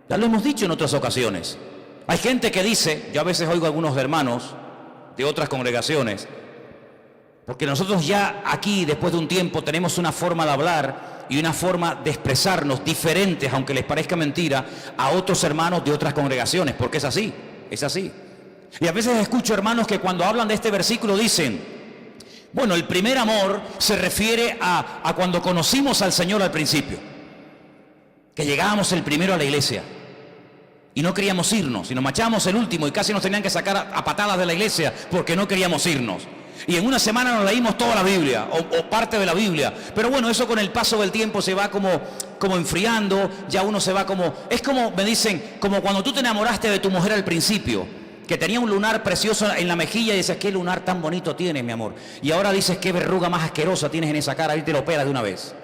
Ya lo hemos dicho en otras ocasiones. Hay gente que dice, yo a veces oigo a algunos hermanos de otras congregaciones, porque nosotros ya aquí, después de un tiempo, tenemos una forma de hablar y una forma de expresarnos diferentes, aunque les parezca mentira, a otros hermanos de otras congregaciones, porque es así, es así. Y a veces escucho hermanos que cuando hablan de este versículo dicen, bueno, el primer amor se refiere a cuando conocimos al Señor al principio, que llegábamos el primero a la iglesia y no queríamos irnos, y nos marchábamos el último y casi nos tenían que sacar a patadas de la iglesia porque no queríamos irnos. Y en una semana nos leímos toda la Biblia, o parte de la Biblia. Pero bueno, eso con el paso del tiempo se va como enfriando, ya uno se va como... Es como, me dicen, como cuando tú te enamoraste de tu mujer al principio, que tenía un lunar precioso en la mejilla y dices, qué lunar tan bonito tienes, mi amor. Y ahora dices, qué verruga más asquerosa tienes en esa cara, y te lo operas de una vez.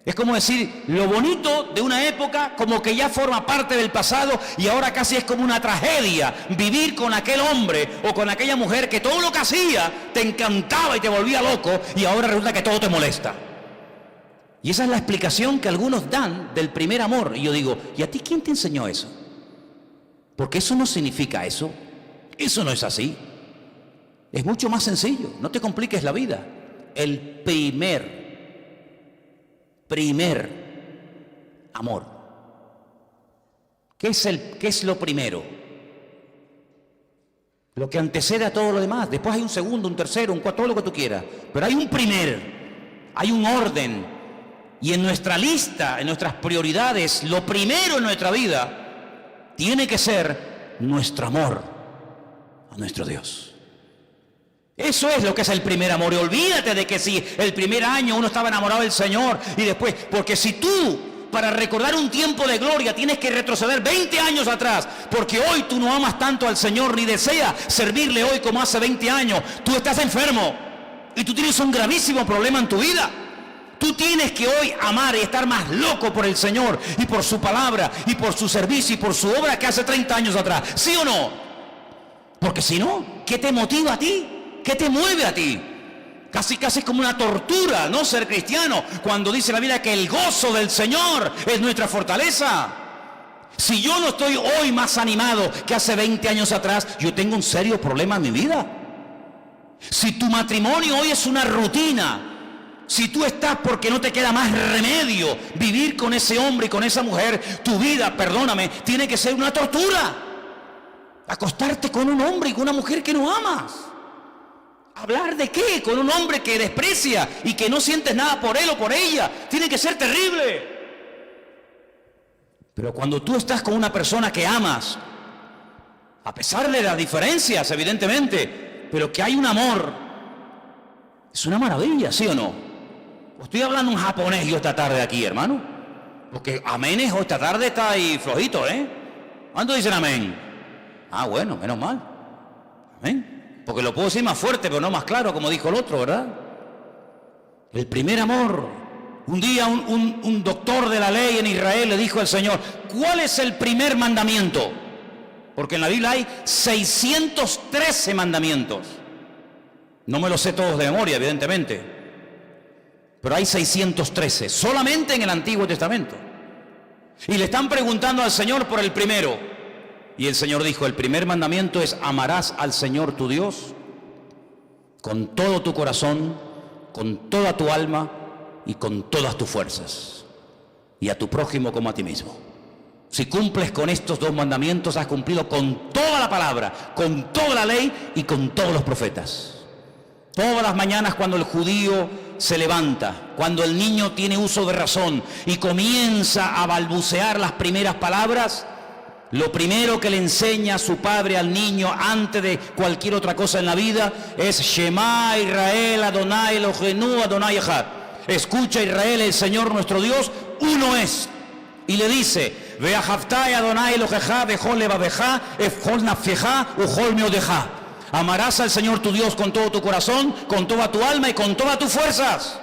Es como decir, lo bonito de una época como que ya forma parte del pasado y ahora casi es como una tragedia vivir con aquel hombre o con aquella mujer que todo lo que hacía te encantaba y te volvía loco y ahora resulta que todo te molesta. Y esa es la explicación que algunos dan del primer amor. Y yo digo, ¿y a ti quién te enseñó eso? Porque eso no significa eso. Eso no es así. Es mucho más sencillo. No te compliques la vida. El primer amor. ¿Qué es lo primero? Lo que antecede a todo lo demás. Después hay un segundo, un tercero, un cuarto, todo lo que tú quieras. Pero hay un primer, hay un orden. Y en nuestra lista, en nuestras prioridades, lo primero en nuestra vida tiene que ser nuestro amor a nuestro Dios. Eso es lo que es el primer amor. Y olvídate de que si el primer año uno estaba enamorado del Señor y después, porque si tú para recordar un tiempo de gloria tienes que retroceder 20 años atrás, porque hoy tú no amas tanto al Señor ni deseas servirle hoy como hace 20 años, tú estás enfermo y tú tienes un gravísimo problema en tu vida. Tú tienes que hoy amar y estar más loco por el Señor y por su palabra y por su servicio y por su obra que hace 30 años atrás. ¿Sí o no? Porque si no, ¿qué te motiva a ti? ¿Qué te mueve a ti? Casi es como una tortura, ¿no? Ser cristiano, cuando dice la Biblia que el gozo del Señor es nuestra fortaleza. Si yo no estoy hoy más animado que hace 20 años atrás, yo tengo un serio problema en mi vida. Si tu matrimonio hoy es una rutina, si tú estás porque no te queda más remedio vivir con ese hombre y con esa mujer, tu vida, perdóname, tiene que ser una tortura. Acostarte con un hombre y con una mujer que no amas. ¿Hablar de qué? Con un hombre que desprecia y que no sientes nada por él o por ella. Tiene que ser terrible. Pero cuando tú estás con una persona que amas, a pesar de las diferencias, evidentemente, pero que hay un amor, es una maravilla, ¿sí o no? Estoy hablando un japonés yo esta tarde aquí, hermano. Porque aménes o esta tarde está ahí flojito, ¿eh? ¿Cuántos dicen amén? Ah, bueno, menos mal. Amén. Porque lo puedo decir más fuerte, pero no más claro, como dijo el otro, ¿verdad? El primer amor. Un día un doctor de la ley en Israel le dijo al Señor, ¿cuál es el primer mandamiento? Porque en la Biblia hay 613 mandamientos. No me los sé todos de memoria, evidentemente. Pero hay 613, solamente en el Antiguo Testamento. Y le están preguntando al Señor por el primero. Y el Señor dijo, el primer mandamiento es amarás al Señor tu Dios con todo tu corazón, con toda tu alma y con todas tus fuerzas, y a tu prójimo como a ti mismo. Si cumples con estos dos mandamientos, has cumplido con toda la palabra, con toda la ley y con todos los profetas. Todas las mañanas cuando el judío se levanta, cuando el niño tiene uso de razón y comienza a balbucear las primeras palabras, lo primero que le enseña su padre al niño antes de cualquier otra cosa en la vida es Shema Israel Adonai Eloheinu Adonai Echad. Escucha Israel, el Señor nuestro Dios, uno es. Y le dice, Ve'ahavtai Adonai Elohecha bechol levavecha bechol nafshecha uchol meodecha. Amarás al Señor tu Dios con todo tu corazón, con toda tu alma y con todas tus fuerzas.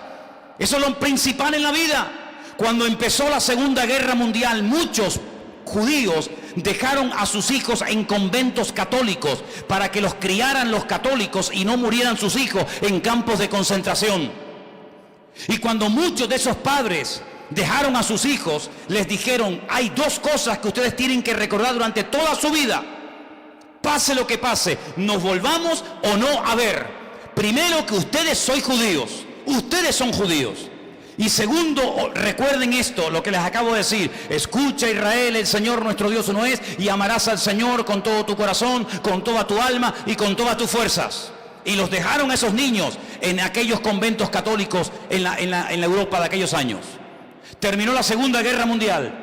Eso es lo principal en la vida. Cuando empezó la Segunda Guerra Mundial, muchos judíos dejaron a sus hijos en conventos católicos para que los criaran los católicos y no murieran sus hijos en campos de concentración. Y cuando muchos de esos padres dejaron a sus hijos, les dijeron, hay dos cosas que ustedes tienen que recordar durante toda su vida. Pase lo que pase, nos volvamos o no a ver. Primero, que ustedes son judíos, ustedes son judíos. Y segundo, recuerden esto, lo que les acabo de decir. Escucha Israel, el Señor nuestro Dios uno es, y amarás al Señor con todo tu corazón, con toda tu alma y con todas tus fuerzas. Y los dejaron a esos niños en aquellos conventos católicos en la Europa de aquellos años. Terminó la Segunda Guerra Mundial.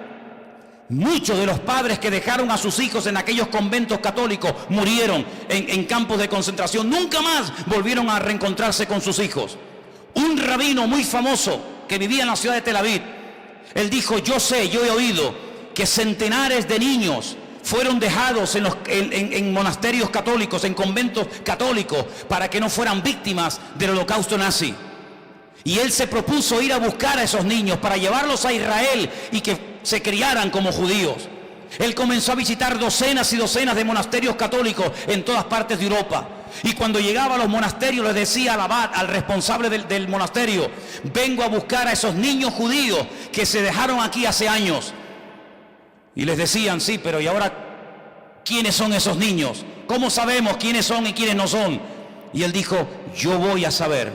Muchos de los padres que dejaron a sus hijos en aquellos conventos católicos murieron en campos de concentración. Nunca más volvieron a reencontrarse con sus hijos. Un rabino muy famoso que vivía en la ciudad de Tel Aviv, él dijo, yo he oído que centenares de niños fueron dejados en monasterios católicos, en conventos católicos, para que no fueran víctimas del holocausto nazi. Y él se propuso ir a buscar a esos niños para llevarlos a Israel y que se criaran como judíos. Él comenzó a visitar docenas y docenas de monasterios católicos en todas partes de Europa. Y cuando llegaba a los monasterios les decía al abad, al responsable del monasterio, vengo a buscar a esos niños judíos que se dejaron aquí hace años. Y les decían, sí, pero ¿y ahora quiénes son esos niños? ¿Cómo sabemos quiénes son y quiénes no son? Y él dijo, yo voy a saber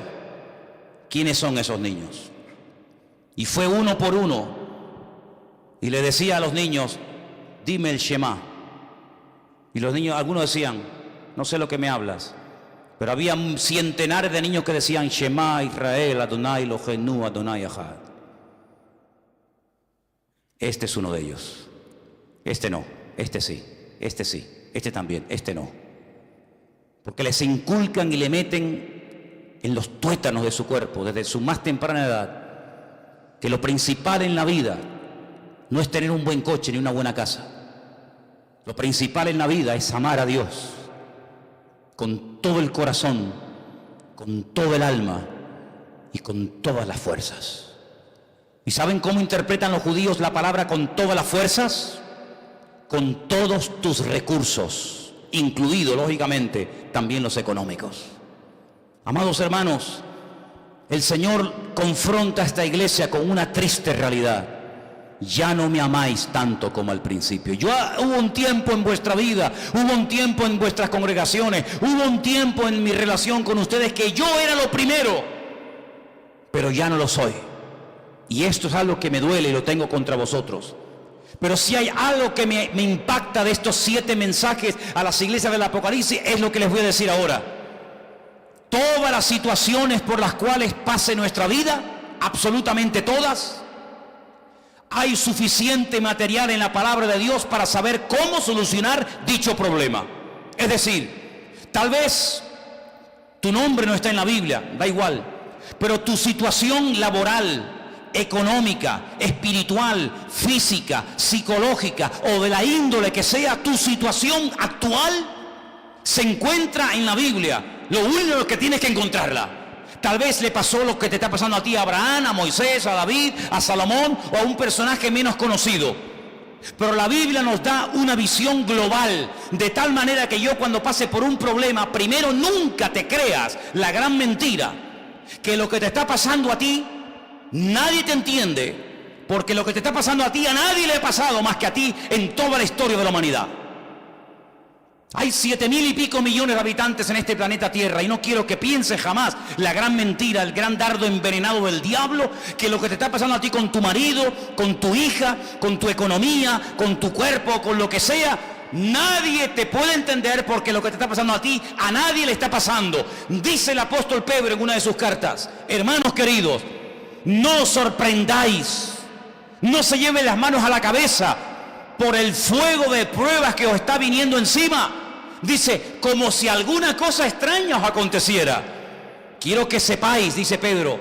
quiénes son esos niños. Y fue uno por uno y le decía a los niños, dime el Shema. Y los niños, algunos decían, no sé lo que me hablas, pero había centenares de niños que decían Shema Israel Adonai Eloheinu Adonai Echad. Este es uno de ellos. Este no, este sí, este también, este no. Porque les inculcan y le meten en los tuétanos de su cuerpo desde su más temprana edad que lo principal en la vida no es tener un buen coche ni una buena casa. Lo principal en la vida es amar a Dios con todo el corazón, con todo el alma y con todas las fuerzas. ¿Y saben cómo interpretan los judíos la palabra con todas las fuerzas? Con todos tus recursos, incluidos, lógicamente, también los económicos. Amados hermanos, el Señor confronta a esta iglesia con una triste realidad. ya no me amáis tanto como al principio. Hubo un tiempo en vuestra vida, hubo un tiempo en vuestras congregaciones, hubo un tiempo en mi relación con ustedes que yo era lo primero, pero ya no lo soy. Y esto es algo que me duele y lo tengo contra vosotros. Pero si hay algo que me impacta de estos 7 mensajes a las iglesias del Apocalipsis, es lo que les voy a decir ahora. Todas las situaciones por las cuales pase nuestra vida, absolutamente todas, hay suficiente material en la palabra de Dios para saber cómo solucionar dicho problema. Es decir, tal vez tu nombre no está en la Biblia, da igual, pero tu situación laboral, económica, espiritual, física, psicológica o de la índole que sea, tu situación actual se encuentra en la Biblia. Lo único que tienes que encontrarla. Tal vez le pasó lo que te está pasando a ti, a Abraham, a Moisés, a David, a Salomón o a un personaje menos conocido. Pero la Biblia nos da una visión global, de tal manera que yo cuando pase por un problema, primero nunca te creas la gran mentira, que lo que te está pasando a ti, nadie te entiende, porque lo que te está pasando a ti, a nadie le ha pasado más que a ti en toda la historia de la humanidad. Hay 7.000 y pico millones de habitantes en este planeta Tierra y no quiero que pienses jamás la gran mentira, el gran dardo envenenado del diablo, que lo que te está pasando a ti con tu marido, con tu hija, con tu economía, con tu cuerpo, con lo que sea, nadie te puede entender porque lo que te está pasando a ti, a nadie le está pasando. Dice el apóstol Pedro en una de sus cartas: hermanos queridos, no os sorprendáis, no se lleven las manos a la cabeza por el fuego de pruebas que os está viniendo encima. Dice, como si alguna cosa extraña os aconteciera. Quiero que sepáis, dice Pedro,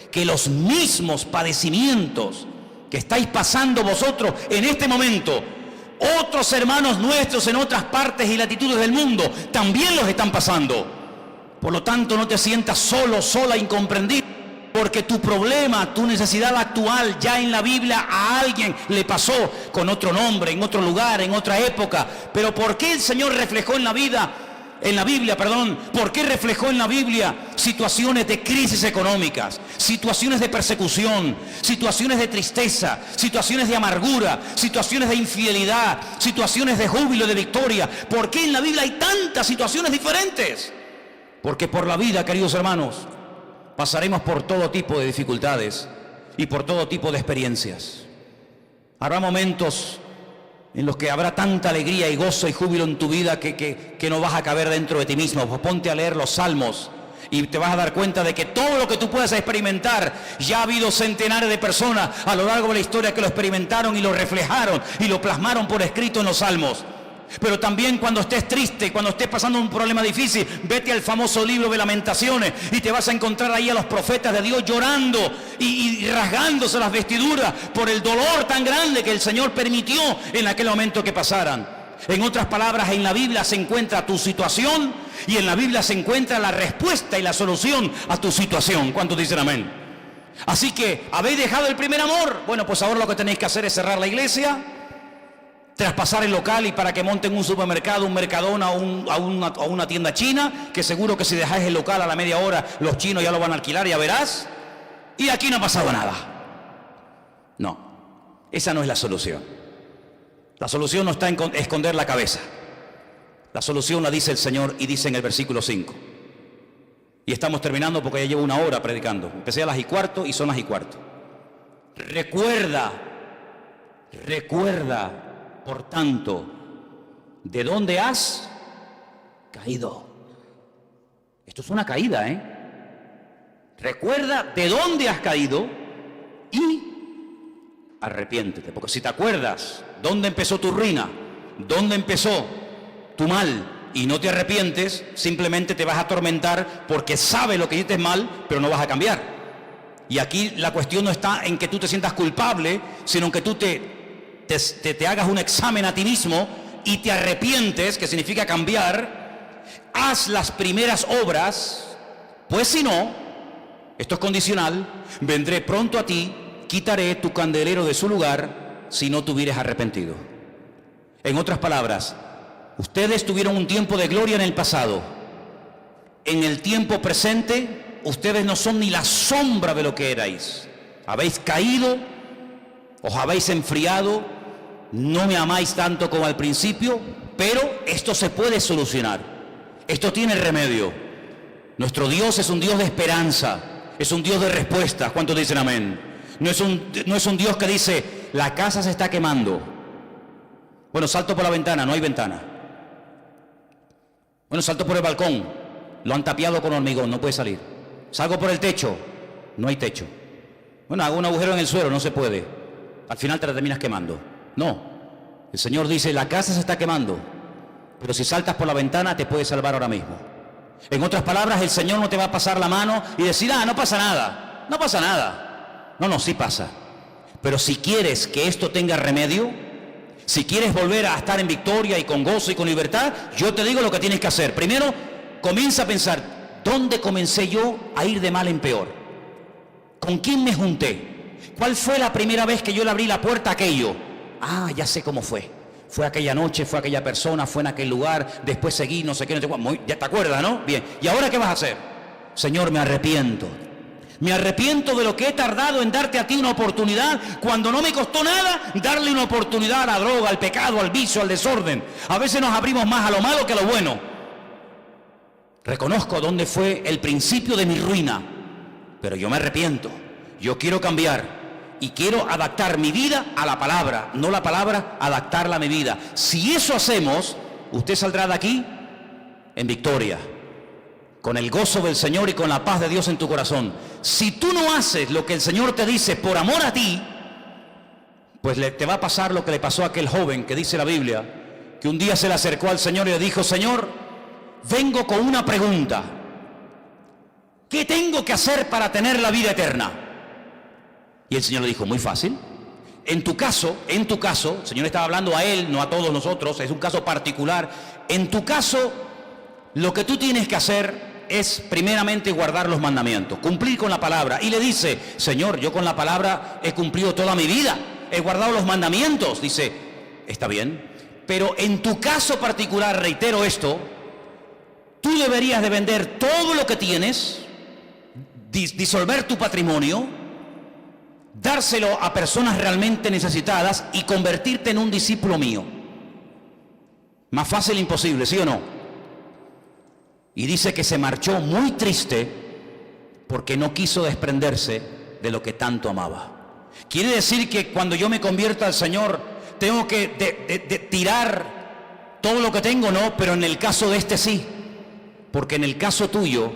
que los mismos padecimientos que estáis pasando vosotros en este momento, otros hermanos nuestros en otras partes y latitudes del mundo también los están pasando. Por lo tanto, no te sientas solo, sola, incomprendido, porque tu problema, tu necesidad actual, ya en la Biblia a alguien le pasó con otro nombre, en otro lugar, en otra época. Pero ¿por qué el Señor reflejó en la Biblia, ¿por qué reflejó en la Biblia situaciones de crisis económicas, situaciones de persecución, situaciones de tristeza, situaciones de amargura, situaciones de infidelidad, situaciones de júbilo, de victoria? ¿Por qué en la Biblia hay tantas situaciones diferentes? Porque por la vida, queridos hermanos, pasaremos por todo tipo de dificultades y por todo tipo de experiencias. Habrá momentos en los que habrá tanta alegría y gozo y júbilo en tu vida que no vas a caber dentro de ti mismo. Pues ponte a leer los Salmos y te vas a dar cuenta de que todo lo que tú puedas experimentar, ya ha habido centenares de personas a lo largo de la historia que lo experimentaron y lo reflejaron y lo plasmaron por escrito en los Salmos. Pero también cuando estés triste, cuando estés pasando un problema difícil, vete al famoso libro de Lamentaciones y te vas a encontrar ahí a los profetas de Dios llorando y rasgándose las vestiduras por el dolor tan grande que el Señor permitió en aquel momento que pasaran. En otras palabras, en la Biblia se encuentra tu situación y en la Biblia se encuentra la respuesta y la solución a tu situación. ¿Cuántos dicen amén? Así que, ¿habéis dejado el primer amor? Bueno, pues ahora lo que tenéis que hacer es cerrar la iglesia, traspasar el local y para que monten un supermercado, un Mercadona o una tienda china, que seguro que si dejáis el local a la media hora los chinos ya lo van a alquilar, ya verás. Y aquí no ha pasado nada. No, esa no es la solución. La solución no está en esconder la cabeza. La solución la dice el Señor y dice en el versículo 5. Y estamos terminando porque ya llevo 1 hora predicando. Empecé a las 1:15 y son las 1:15. Recuerda, por tanto, ¿de dónde has caído? Esto es una caída, ¿eh? Recuerda de dónde has caído y arrepiéntete. Porque si te acuerdas dónde empezó tu ruina, dónde empezó tu mal y no te arrepientes, simplemente te vas a atormentar porque sabes lo que hiciste mal, pero no vas a cambiar. Y aquí la cuestión no está en que tú te sientas culpable, sino en que tú te hagas un examen a ti mismo y te arrepientes, que significa cambiar, haz las primeras obras, pues si no, esto es condicional, vendré pronto a ti, quitaré tu candelero de su lugar si no te hubieres arrepentido. En otras palabras, ustedes tuvieron un tiempo de gloria en el pasado. En el tiempo presente, ustedes no son ni la sombra de lo que erais. Habéis caído Os habéis enfriado, no me amáis tanto como al principio, pero esto se puede solucionar. Esto tiene remedio. Nuestro Dios es un Dios de esperanza, es un Dios de respuestas. ¿Cuántos dicen amén? No es un Dios que dice, la casa se está quemando. Bueno, salto por la ventana, no hay ventana. Bueno, salto por el balcón, lo han tapiado con hormigón, no puede salir. Salgo por el techo, no hay techo. Bueno, hago un agujero en el suelo, no se puede. Al final te la terminas quemando. No, el Señor dice, la casa se está quemando, pero si saltas por la ventana te puede salvar ahora mismo. En otras palabras, el Señor no te va a pasar la mano y decir, no pasa nada, no pasa nada. No, sí pasa. Pero si quieres que esto tenga remedio, si quieres volver a estar en victoria y con gozo y con libertad, yo te digo lo que tienes que hacer. Primero, comienza a pensar, ¿dónde comencé yo a ir de mal en peor? ¿Con quién me junté? ¿Cuál fue la primera vez que yo le abrí la puerta a aquello? Ya sé cómo fue. Fue aquella noche, fue aquella persona, fue en aquel lugar, después seguí, no sé qué, no sé cuál. Ya te acuerdas, ¿no? Bien. ¿Y ahora qué vas a hacer? Señor, me arrepiento. Me arrepiento de lo que he tardado en darte a ti una oportunidad cuando no me costó nada darle una oportunidad a la droga, al pecado, al vicio, al desorden. A veces nos abrimos más a lo malo que a lo bueno. Reconozco dónde fue el principio de mi ruina, pero yo me arrepiento. Yo quiero cambiar y quiero adaptar mi vida a la palabra, no la palabra adaptarla a mi vida. Si eso hacemos, usted saldrá de aquí en victoria, con el gozo del Señor y con la paz de Dios en tu corazón. Si tú no haces lo que el Señor te dice por amor a ti, pues te va a pasar lo que le pasó a aquel joven que dice la Biblia, que un día se le acercó al Señor y le dijo, Señor, vengo con una pregunta. ¿Qué tengo que hacer para tener la vida eterna? Y el Señor le dijo, muy fácil. En tu caso, el Señor estaba hablando a él, no a todos nosotros, es un caso particular. En tu caso, lo que tú tienes que hacer es primeramente guardar los mandamientos, cumplir con la palabra. Y le dice, Señor, yo con la palabra he cumplido toda mi vida, he guardado los mandamientos. Dice, está bien, pero en tu caso particular, reitero esto, tú deberías de vender todo lo que tienes, disolver tu patrimonio, dárselo a personas realmente necesitadas y convertirte en un discípulo mío. Más fácil imposible, ¿sí o no? Y dice que se marchó muy triste porque no quiso desprenderse de lo que tanto amaba. Quiere decir que cuando yo me convierta al Señor tengo que tirar todo lo que tengo, no, pero en el caso de este sí, porque en el caso tuyo,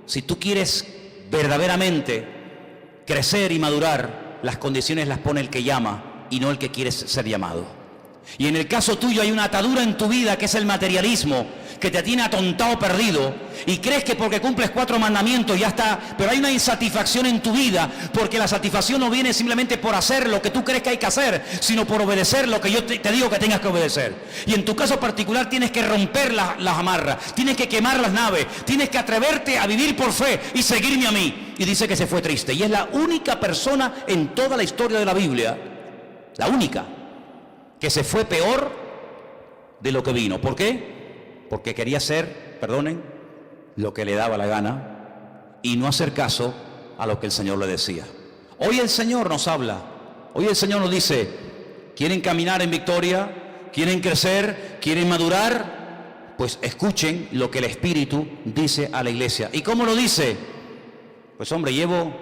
si tú quieres verdaderamente crecer y madurar, las condiciones las pone el que llama y no el que quiere ser llamado. Y en el caso tuyo hay una atadura en tu vida que es el materialismo, que te tiene atontado, perdido, y crees que porque cumples 4 mandamientos ya está, pero hay una insatisfacción en tu vida, porque la satisfacción no viene simplemente por hacer lo que tú crees que hay que hacer, sino por obedecer lo que yo te digo que tengas que obedecer. Y en tu caso particular tienes que romper las amarras, tienes que quemar las naves, tienes que atreverte a vivir por fe y seguirme a mí. Y dice que se fue triste, y es la única persona en toda la historia de la Biblia, la única, que se fue peor de lo que vino. ¿Por qué? Porque quería hacer, perdonen, lo que le daba la gana y no hacer caso a lo que el Señor le decía. Hoy el Señor nos habla, hoy el Señor nos dice, ¿quieren caminar en victoria? ¿Quieren crecer? ¿Quieren madurar? Pues escuchen lo que el Espíritu dice a la iglesia. ¿Y cómo lo dice? Pues hombre, llevo